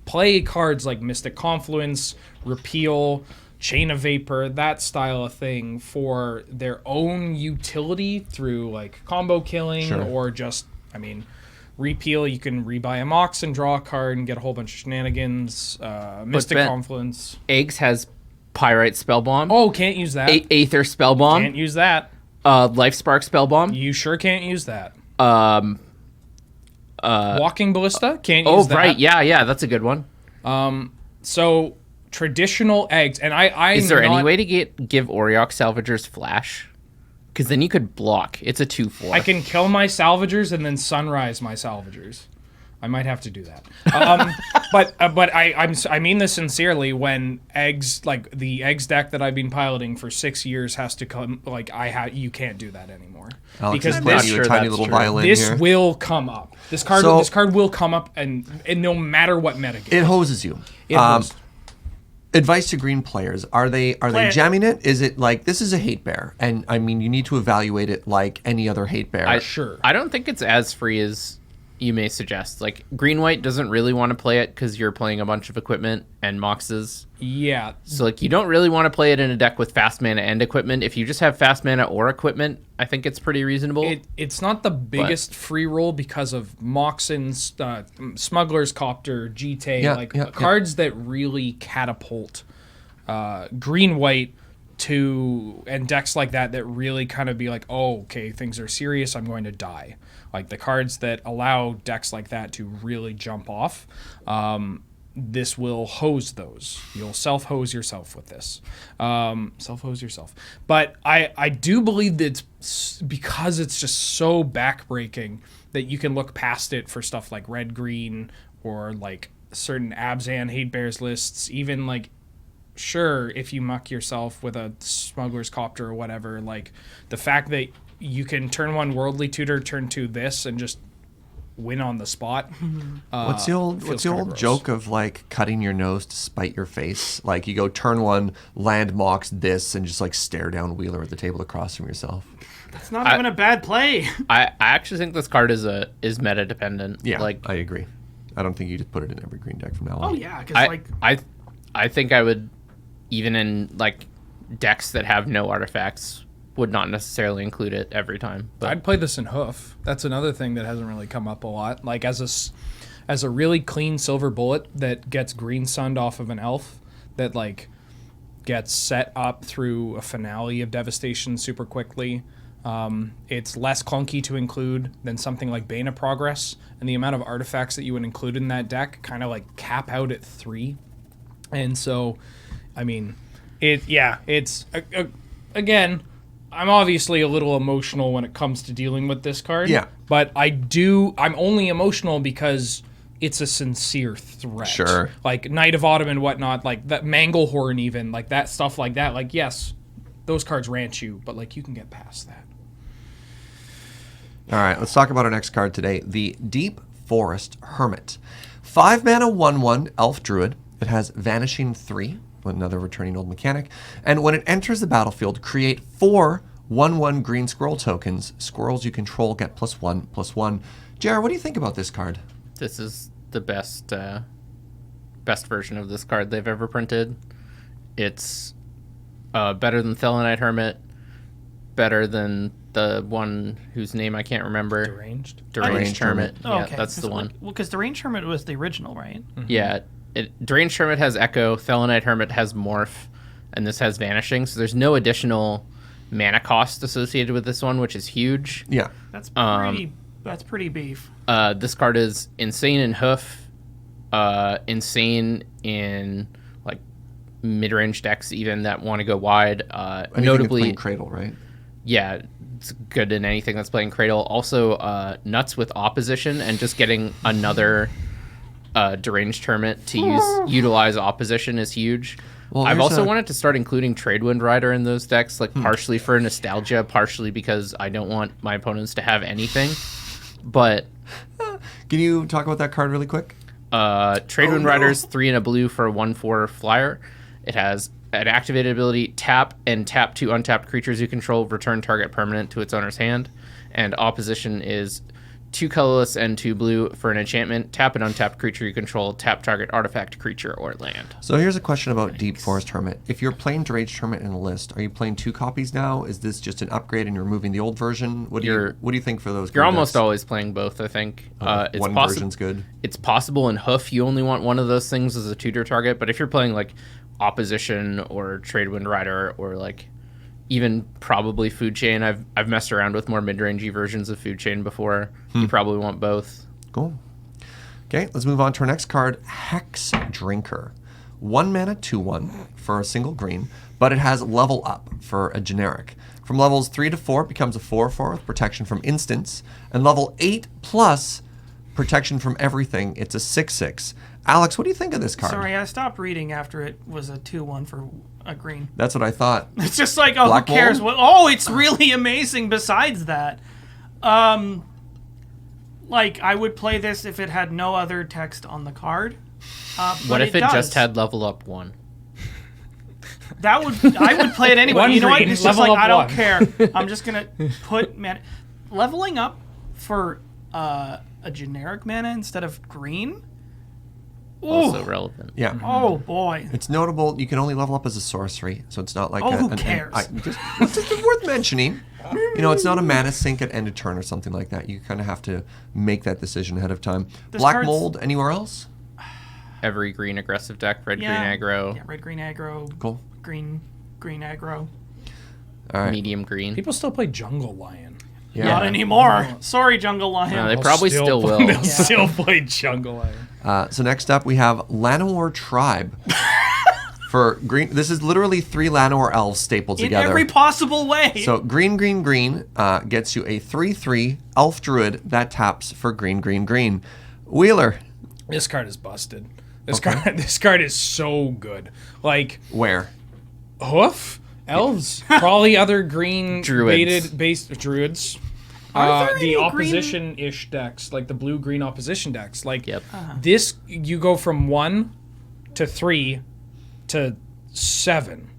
play cards like Mystic Confluence, Repeal, Chain of Vapor, that style of thing for their own utility through like combo killing or just, Repeal, you can rebuy a Mox and draw a card and get a whole bunch of shenanigans. Mystic Confluence. Eggs has Pyrite Spellbomb. Oh, can't use that. Aether Spellbomb. Can't use that. Life Spark Spellbomb. You sure can't use that. Uh, Walking Ballista, can't use that. Oh, right. Yeah, that's a good one. So, traditional eggs, and I Is there any way to give Auriok Salvagers Flash? Because then you could block. It's a 2/4. I can kill my Salvagers and then Sunrise my Salvagers. I might have to do that. But I mean this sincerely. When eggs, like the eggs deck that I've been piloting for 6 years, has to come, like you can't do that anymore. Alex because is playing you a tiny little violin this here. will come up. This card will come up, and no matter what metagame. It hoses you. Advice to green players: Are they jamming it? Is it like this is a hate bear, and you need to evaluate it like any other hate bear? I don't think it's as free as you may suggest. Like green-white doesn't really want to play it because you're playing a bunch of equipment and moxes. Yeah. So like you don't really want to play it in a deck with fast mana and equipment. If you just have fast mana or equipment, I think it's pretty reasonable. It's not the biggest free roll because of Moxins, Smuggler's Copter, GT, cards that really catapult green-white to, and decks like that really kind of be like, oh, okay, things are serious, I'm going to die. Like the cards that allow decks like that to really jump off, this will hose those. You'll self-hose yourself with this. Self-hose yourself. But I do believe that it's because it's just so backbreaking that you can look past it for stuff like red-green or like certain Abzan hate bears lists, even like, sure, if you muck yourself with a Smuggler's Copter or whatever, like the fact that you can turn 1 Worldly Tutor, turn 2 this, and just win on the spot. What's the old joke of like cutting your nose to spite your face? Like you go turn 1, land Mox this, and just like stare down Wheeler at the table across from yourself. That's not even a bad play. I actually think this card is meta dependent. Yeah, like I agree. I don't think you just put it in every green deck from now on. Oh yeah, because I think I would, even in like decks that have no artifacts, would not necessarily include it every time. But I'd play this in Hoof. That's another thing that hasn't really come up a lot. Like as a really clean silver bullet that gets green sunned off of an elf that like gets set up through a finale of devastation super quickly. It's less clunky to include than something like Bane of Progress, and the amount of artifacts that you would include in that deck kind of like cap out at 3. And so, it's again, I'm obviously a little emotional when it comes to dealing with this card. Yeah. But I'm only emotional because it's a sincere threat. Sure. Like Knight of Autumn and whatnot, like that Manglehorn even, like that stuff like that. Like, yes, those cards rant you, but like you can get past that. All right, let's talk about our next card today, the Deep Forest Hermit. 5 mana 1/1 Elf Druid. It has Vanishing 3, another returning old mechanic. And when it enters the battlefield, create 4 1/1 green squirrel tokens. Squirrels you control get +1/+1. Jared, what do you think about this card? this is the best version of this card they've ever printed. It's better than Thelanite Hermit, better than the one whose name I can't remember. Deranged Hermit. Oh, Yeah, okay. that's the one. Well, because Deranged Hermit was the original, right? Mm-hmm. Yeah, Deranged Hermit has Echo, Thelanite Hermit has Morph, and this has Vanishing, so there's no additional mana cost associated with this one, which is huge. Yeah. That's pretty beef. This card is insane in Hoof, insane in like mid-range decks even that want to go wide. Anything Notably, playing Cradle, right? yeah, it's good in anything that's playing Cradle. Also, nuts with opposition and just getting another deranged hermit to utilize opposition is huge. Well, I've there's also a- wanted to start including Tradewind Rider in those decks, like partially for nostalgia, partially because I don't want my opponents to have anything. But Can you talk about that card really quick? Tradewind Rider's 3 and a blue for a 1/4 flyer. It has an activated ability, tap and tap 2 untapped creatures you control, return target permanent to its owner's hand. And opposition is 2 colorless and 2 blue for an enchantment, tap an untapped creature you control, tap target artifact, creature, or land. So here's a question about Deep Forest Hermit. If you're playing Deranged Hermit in a list, are you playing 2 copies now? Is this just an upgrade and you're removing the old version? What do you think for those? You're good almost decks? always playing both, I think. It's One possi- version's good. It's possible in Hoof you only want one of those things as a tutor target, but if you're playing like Opposition or Tradewind Rider or like even probably Food Chain, I've messed around with more mid-rangey versions of Food Chain before. You probably want both. Cool. Okay, let's move on to our next card, Hex Drinker. 1 mana, 2/1 for a single green, but it has level up for a generic. From levels 3 to 4, it becomes a 4/4 with protection from instants, and level 8 plus protection from everything. It's a 6/6. Alex, what do you think of this card? Sorry, I stopped reading after it was a 2/1 for a green. That's what I thought. It's just like, oh, Black who cares? Mold? Oh, it's really amazing besides that. Like, I would play this if it had no other text on the card. What if it does. just had level up 1? I would play it anyway. One You know what? green, It's just level like, up I don't one. care. I'm just going to put mana. Leveling up for a generic mana instead of green? Also Ooh. relevant. Yeah. Oh, boy. It's notable. You can only level up as a sorcery, so it's not like Oh, who cares? It's just worth mentioning. You know, it's not a mana sink at end of turn or something like that. You kind of have to make that decision ahead of time. This Black card's- Mold, anywhere else? Every green aggressive deck, red, Yeah. green aggro, Yeah, red, green, aggro. Cool. Green aggro. All right. medium green. People still play Jungle Lion. Yeah. Not anymore. Sorry, Jungle Lion. No, they They'll probably still will. They'll still play Jungle Lion. So next up, we have Llanowar Tribe. For green, this is literally 3 Llanowar elves stapled In together. every possible way. So green gets you a 3/3 elf druid that taps for green. Wheeler, This card is busted. This card is so good. Like where? Hoof, elves, probably other green Druids. based druids. Are there The any opposition-ish decks, like the blue-green opposition decks. Like Yep. this, you go from 1 to 3 to 7.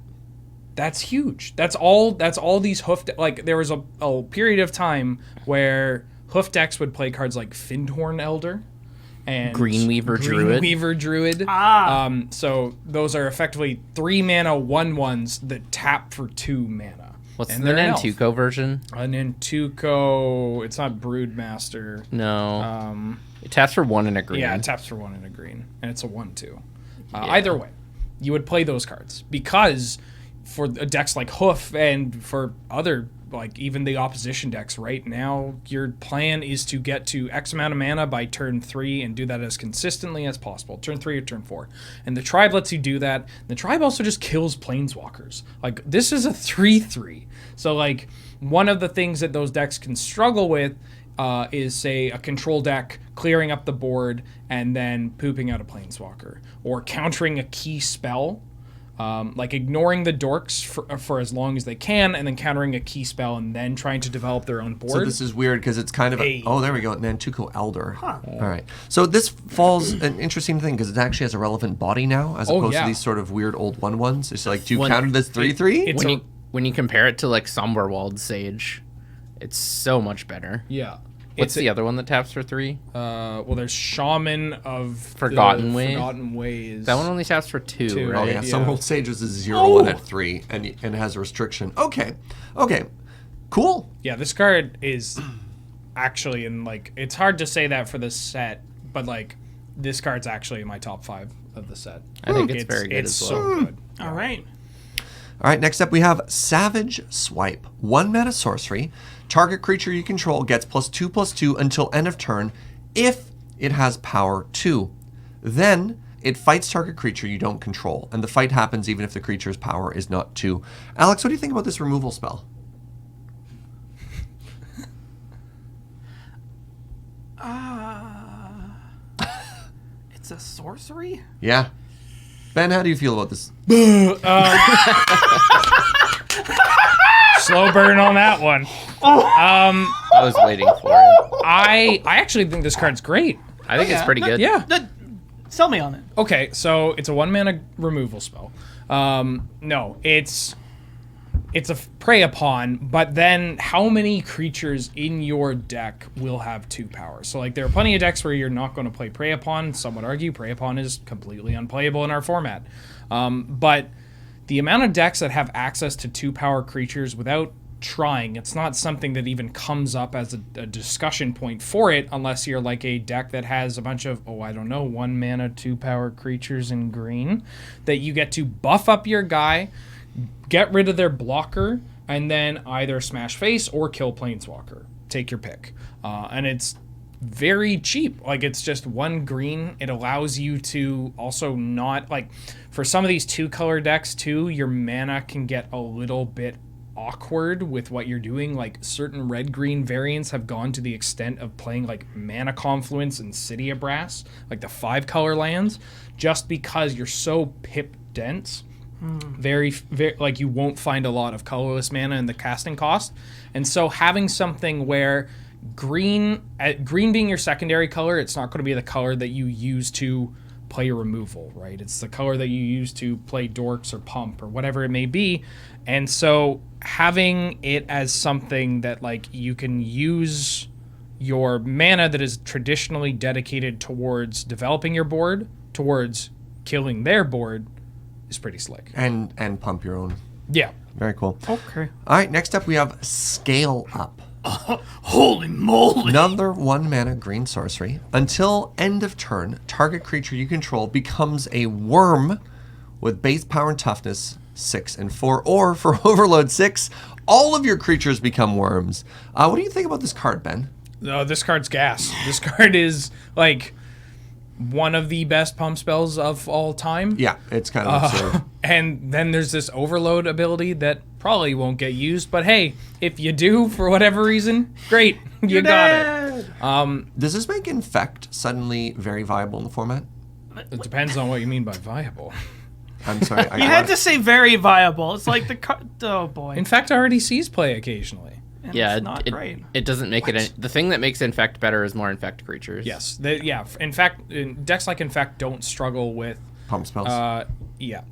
That's huge. That's all these hoof like there was a period of time where hoof decks would play cards like Findhorn Elder and Greenweaver Druid. So those are effectively 3 mana 1/1s that tap for 2 mana. What's And the they're an elf. Nantuko version? A Nantuko, it's not Broodmaster. No. It taps for 1 and a green. Yeah, it taps for 1 and a green, and it's a 1/2. Either way, you would play those cards because for decks like Hoof and for other, like even the opposition decks right now, your plan is to get to X amount of mana by turn 3 and do that as consistently as possible. Turn 3 or turn 4. And the Tribe lets you do that. The Tribe also just kills Planeswalkers. Like, this is a 3/3. So, like, one of the things that those decks can struggle with is, say, a control deck clearing up the board and then pooping out a Planeswalker. Or countering a key spell. Like ignoring the dorks for as long as they can, and then countering a key spell, and then trying to develop their own board. So this is weird because it's kind of Hey. oh, there we go, Nantuko Elder. All right. So this falls an interesting thing because it actually has a relevant body now, as opposed yeah. to these sort of weird old 1/1s. It's like, do you When- counter this 3/3? it's When you compare it to like Somberwald Sage, it's so much better. yeah. What's the other one that taps for 3? Well, there's Shaman of Forgotten Ways? Forgotten Ways. That one only taps for 2, 2, right? Oh yeah, Yeah. some old sages is 0/1 at 3 and has a restriction. Okay, cool. Yeah, this card is actually in, like, it's hard to say that for this set, but like this card's actually in my top 5 of the set. I think it's very good It's as well. so good. All right. All right, next up we have Savage Swipe. 1 mana sorcery. Target creature you control gets +2/+2 until end of turn if it has power 2. Then It fights target creature you don't control, and the fight happens even if the creature's power is not 2. Alex, what do you think about this removal spell? It's a sorcery? Yeah. Ben, how do you feel about this? Slow burn on that one. I was waiting for it. I actually think this card's great. I think it's pretty good. Yeah. Sell me on it. Okay, so it's a 1-mana removal spell. No, it's a prey upon, but then how many creatures in your deck will have 2 power? So like there are plenty of decks where you're not going to play prey upon. Some would argue prey upon is completely unplayable in our format. But the amount of decks that have access to 2 power creatures without trying, it's not something that even comes up as a discussion point for it unless you're like a deck that has a bunch of 1-mana 2 power creatures in green that you get to buff up your guy, get rid of their blocker, and then either smash face or kill planeswalker. Take your pick. And it's very cheap. Like, it's just 1 green. It allows you to also not, like, for some of these 2-color decks too, your mana can get a little bit awkward with what you're doing. Like, certain red-green variants have gone to the extent of playing like Mana Confluence and City of Brass, like the 5-color lands, just because you're so pip dense. Very, like, you won't find a lot of colorless mana in the casting cost. And so having something where green being your secondary color, it's not going to be the color that you use to play a removal, right? It's the color that you use to play dorks or pump or whatever it may be. And so having it as something that, like, you can use your mana that is traditionally dedicated towards developing your board towards killing their board is pretty slick. And pump your own. Yeah. Very cool. Okay. All right, next up we have Scale Up. Holy moly! Another 1-mana green sorcery. Until end of turn, target creature you control becomes a worm with base power and toughness 6 and 4, or for Overload 6, all of your creatures become worms. What do you think about this card, Ben? No, this card's gas. This card is, like, one of the best pump spells of all time. Yeah, it's kind of absurd. And then there's this overload ability that probably won't get used, but hey, if you do for whatever reason, great, you got it. Does this make Infect suddenly very viable in the format? It depends on what you mean by viable. I'm sorry. You had to say very viable. It's like oh boy. In fact, already sees play occasionally. And Yeah, it's not great. it doesn't make it. The thing that makes Infect better is more Infect creatures. Yes. In fact, decks like Infect don't struggle with Pump spells. yeah.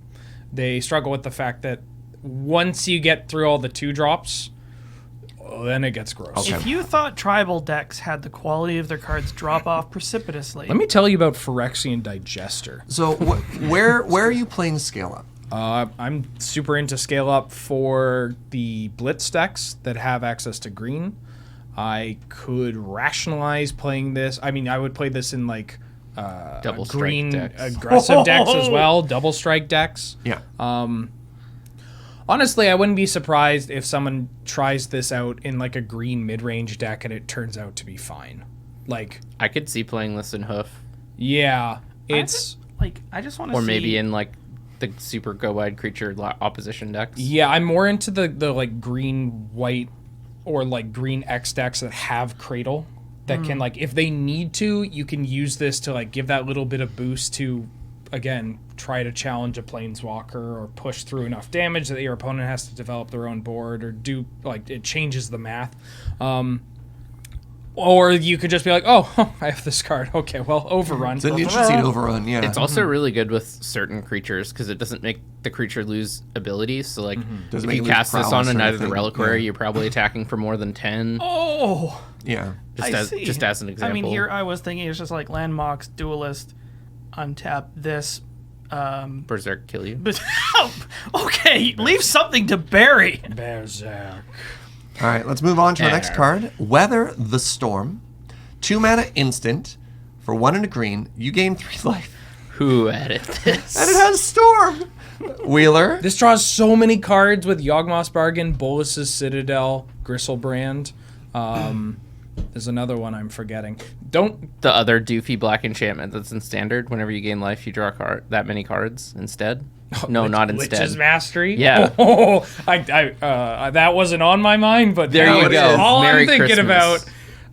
They struggle with the fact that once you get through all the 2-drops, then it gets gross. Okay. If you thought tribal decks had the quality of their cards drop off precipitously, Let me tell you about Phyrexian Digester. So where are you playing Scale Up? I'm super into Scale Up for the Blitz decks that have access to green. I could rationalize playing this. I mean, I would play this in, like, Double strike green decks. aggressive decks as well, double strike decks. Yeah. Honestly, I wouldn't be surprised if someone tries this out in, like, a green mid-range deck and it turns out to be fine. Like, I could see playing this in Hoof, yeah, I it's... just want to see. or maybe in like the super go wide creature opposition decks. Yeah, I'm more into the like green white or like green X decks that have Cradle that can, like, if they need to, you can use this to, like, give that little bit of boost to, again, try to challenge a planeswalker or push through enough damage that your opponent has to develop their own board or do, like, it changes the math. Or you could just be like, oh, I have this card. Okay, well, Overrun. It's an interesting overrun, yeah. It's also really good with certain creatures because it doesn't make the creature lose abilities. So, like, Doesn't if make you it lose cast this prowess on or another anything. reliquary, Yeah. you're probably attacking for more than 10. Oh, Yeah. Just as an example. I mean, here I was thinking it's just like Landmox, Duelist, untap this. Berserk kill you. But okay, leave something to bury. Berserk. All right, let's move on to the next card. Weather the Storm. 2-mana instant. For 1 and a green, you gain 3 life. Who added this? And it has Storm. Wheeler. This draws so many cards with Yog Moth's Bargain, Bolus's Citadel, Gristlebrand. There's another one I'm forgetting. Don't. The other doofy black enchantment that's in standard. Whenever you gain life, you draw that many cards instead. No, not instead. Lich's Mastery? Yeah. Oh, that wasn't on my mind, but There you go. all Merry I'm thinking Christmas.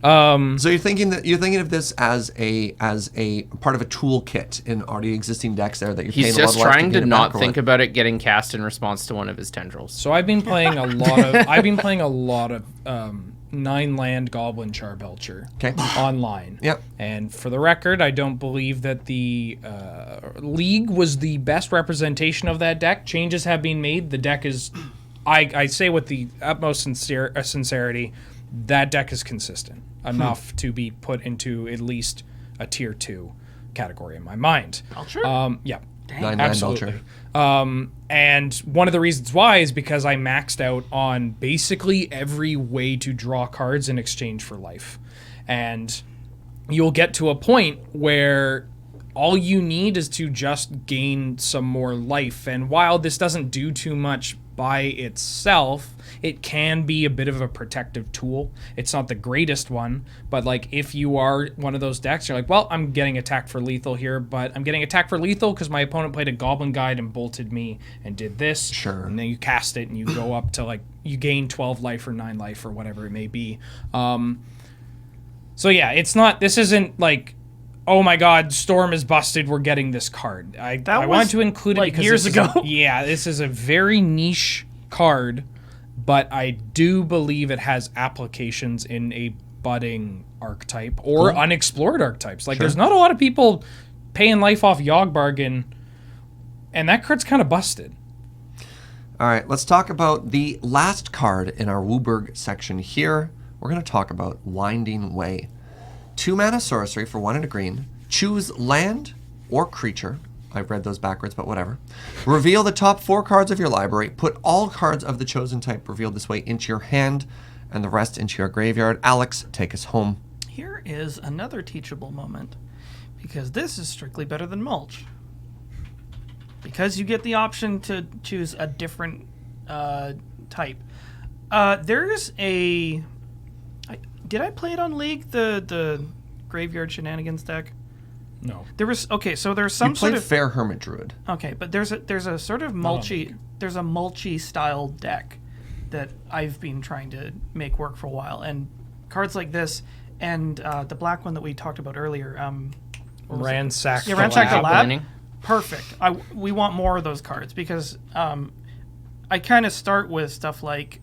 about. So you're thinking of this as a part of a toolkit in already existing decks there that you're paying He's a lot just of life trying get to it not back or think what? about it getting cast in response to one of his tendrils. So I've been playing a lot of 9-land Goblin Charbelcher online. Yep. And for the record, I don't believe that the League was the best representation of that deck. Changes have been made. The deck is, I say with the utmost sincerity, that deck is consistent enough to be put into at least a tier 2 category in my mind. Belcher? Yeah. Nine Absolutely. Belcher. And one of the reasons why is because I maxed out on basically every way to draw cards in exchange for life. And you'll get to a point where all you need is to just gain some more life. And while this doesn't do too much by itself, it can be a bit of a protective tool. It's not the greatest one, but like if you are one of those decks, you're like, well, I'm getting attacked for lethal here, but I'm getting attacked for lethal because my opponent played a Goblin Guide and bolted me and did this. Sure. And then you cast it and you go up to like, you gain 12 life or 9 life or whatever it may be. So yeah, this isn't like, oh my God, Storm is busted, we're getting this card. I wanted to include it like because years ago. this is a very niche card, but I do believe it has applications in a budding archetype or unexplored archetypes. Like there's not a lot of people paying life off Yog Bargain, and that card's kind of busted. All right, let's talk about the last card in our Wooburg section here. We're going to talk about Winding Way. 2 mana sorcery for 1 and a green. Choose land or creature. I've read those backwards, but whatever. Reveal the top 4 cards of your library. Put all cards of the chosen type revealed this way into your hand and the rest into your graveyard. Alex, take us home. Here is another teachable moment, because this is strictly better than mulch. Because you get the option to choose a different type. There's a... Did I play it on League, the Graveyard Shenanigans deck? No. There was... Okay, so there's some You played sort of... Fair Hermit Druid. Okay, but there's a sort of mulchy... There's a mulchy style deck that I've been trying to make work for a while. And cards like this and the black one that we talked about earlier... Ransack. Yeah, Ransack the Lab. Winning. Perfect. We want more of those cards because I kind of start with stuff like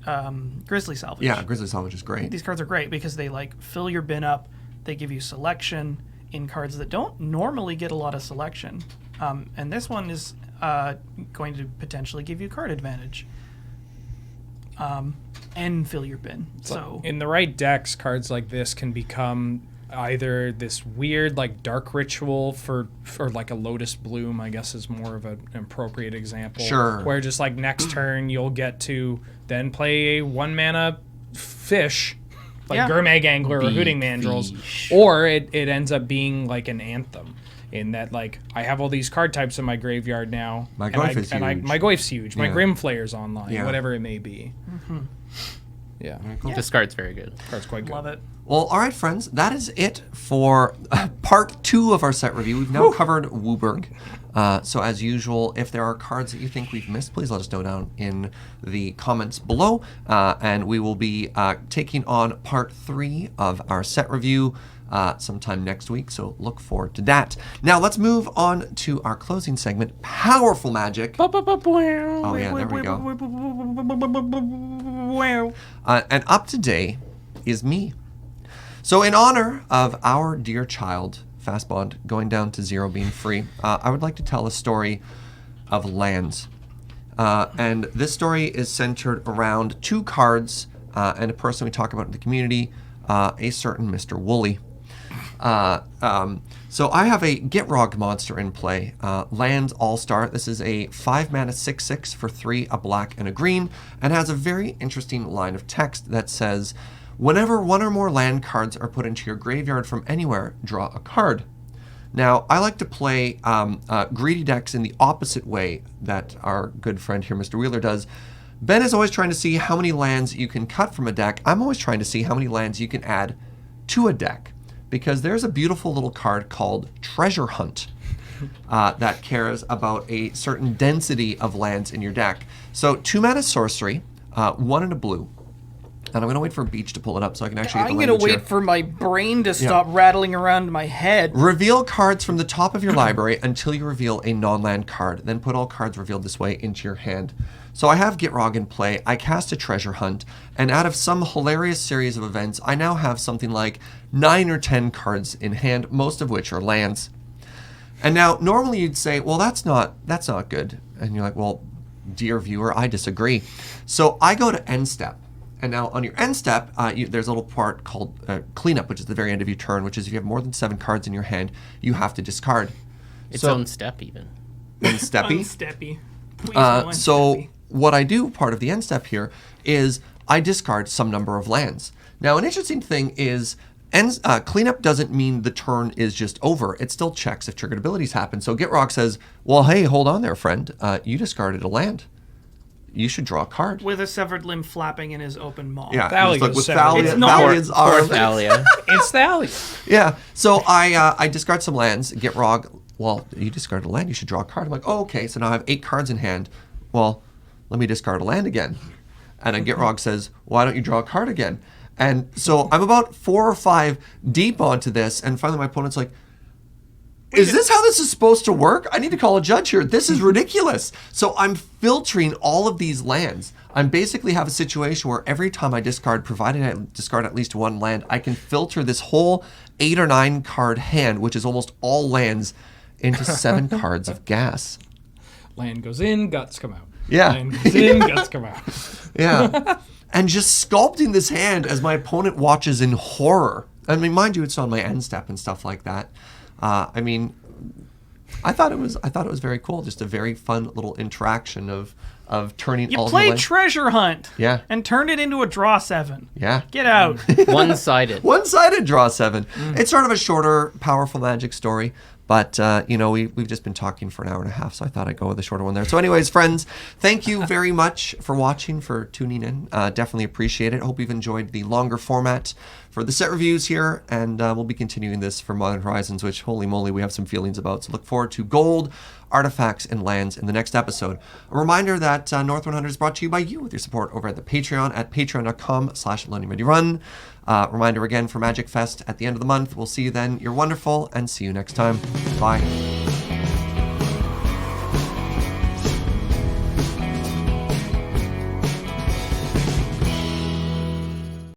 Grizzly Salvage. Yeah, Grizzly Salvage is great. These cards are great because they like fill your bin up. They give you selection in cards that don't normally get a lot of selection. And this one is going to potentially give you card advantage. And fill your bin. So in the right decks, cards like this can become either this weird like dark ritual for like a Lotus Bloom, I guess is more of an appropriate example. Sure. Where just like next turn you'll get to then play a 1 mana fish like Gurmag Angler or Hooting Mandrills, or it ends up being like an Anthem in that like I have all these card types in my graveyard now. My Goyf is huge. My Goyf's huge. My Yeah. Grim Flayer's online, Yeah. whatever it may be. Yeah. This card's very good. Card's quite good. love it. Well, all right, friends, that is it for part 2 of our set review. We've now covered Wooburg. So as usual, if there are cards that you think we've missed, please let us know down in the comments below. And we will be taking on part 3 of our set review sometime next week, so look forward to that. Now, let's move on to our closing segment, Powerful Magic. Oh, yeah, there we go. And up today is me. So in honor of our dear child, Fastbond, going down to 0 being free, I would like to tell a story of lands. And this story is centered around 2 cards and a person we talk about in the community, a certain Mr. Wooly. So I have a Gitrog monster in play, Lands All-Star. This is a 5-mana 6/6 for 3, a black and a green, and has a very interesting line of text that says, whenever 1 or more land cards are put into your graveyard from anywhere, draw a card. Now, I like to play greedy decks in the opposite way that our good friend here, Mr. Wheeler, does. Ben is always trying to see how many lands you can cut from a deck. I'm always trying to see how many lands you can add to a deck, because there's a beautiful little card called Treasure Hunt that cares about a certain density of lands in your deck. So 2 mana sorcery, 1 and a blue. And I'm going to wait for Beach to pull it up so I can actually get the I'm going to language wait here. for my brain to stop rattling around my head. Reveal cards from the top of your library until you reveal a non-land card. Then put all cards revealed this way into your hand. So I have Gitrog in play. I cast a Treasure Hunt. And out of some hilarious series of events, I now have something like 9 or 10 cards in hand, most of which are lands. And now, normally you'd say, well, that's not good. And you're like, well, dear viewer, I disagree. So I go to end step. And now on your end step, there's a little part called cleanup, which is the very end of your turn, which is if you have more than 7 cards in your hand, you have to discard. Its own step, even. End steppy. Unsteppy. Please, no So unsteppy. what I do, part of the end step here, is I discard some number of lands. Now, an interesting thing is cleanup doesn't mean the turn is just over. It still checks if triggered abilities happen. So Gitrog says, well, hey, hold on there, friend. You discarded a land. You should draw a card. With a severed limb flapping in his open maw. Yeah, Thalia just look with severed. Thalia, It's not- Thalia's arm. Thalia. It's Thalia. Yeah, so I discard some lands. Gitrog, well, you discarded a land. You should draw a card. I'm like, oh, okay. So now I have 8 cards in hand. Well, let me discard a land again. And then Gitrog says, why don't you draw a card again? And so I'm about 4 or 5 deep onto this, and finally my opponent's like, is this how this is supposed to work? I need to call a judge here. This is ridiculous. So I'm filtering all of these lands. I basically have a situation where every time I discard, provided I discard at least 1 land, I can filter this whole 8 or 9 card hand, which is almost all lands, into 7 cards of gas. Land goes in, guts come out. Yeah. Land goes in, guts come out. Yeah. And just sculpting this hand as my opponent watches in horror. I mean, mind you, it's on my end step and stuff like that. I mean, I thought it was very cool. Just a very fun little interaction of turning You all the played land. Treasure Hunt. Yeah. And turned it into a draw 7. Yeah. Get out. One-sided. One-sided draw 7. It's sort of a shorter, powerful Magic story. But, we've just been talking for an hour and a half, so I thought I'd go with a shorter one there. So anyways, friends, thank you very much for watching, for tuning in. Definitely appreciate it. Hope you've enjoyed the longer format for the set reviews here, and we'll be continuing this for Modern Horizons, which, holy moly, we have some feelings about. So look forward to gold, artifacts, and lands in the next episode. A reminder that North 100 is brought to you by you with your support over at the Patreon at patreon.com/LoadingReadyRun. Reminder again for Magic Fest at the end of the month. We'll see you then. You're wonderful, and see you next time. Bye.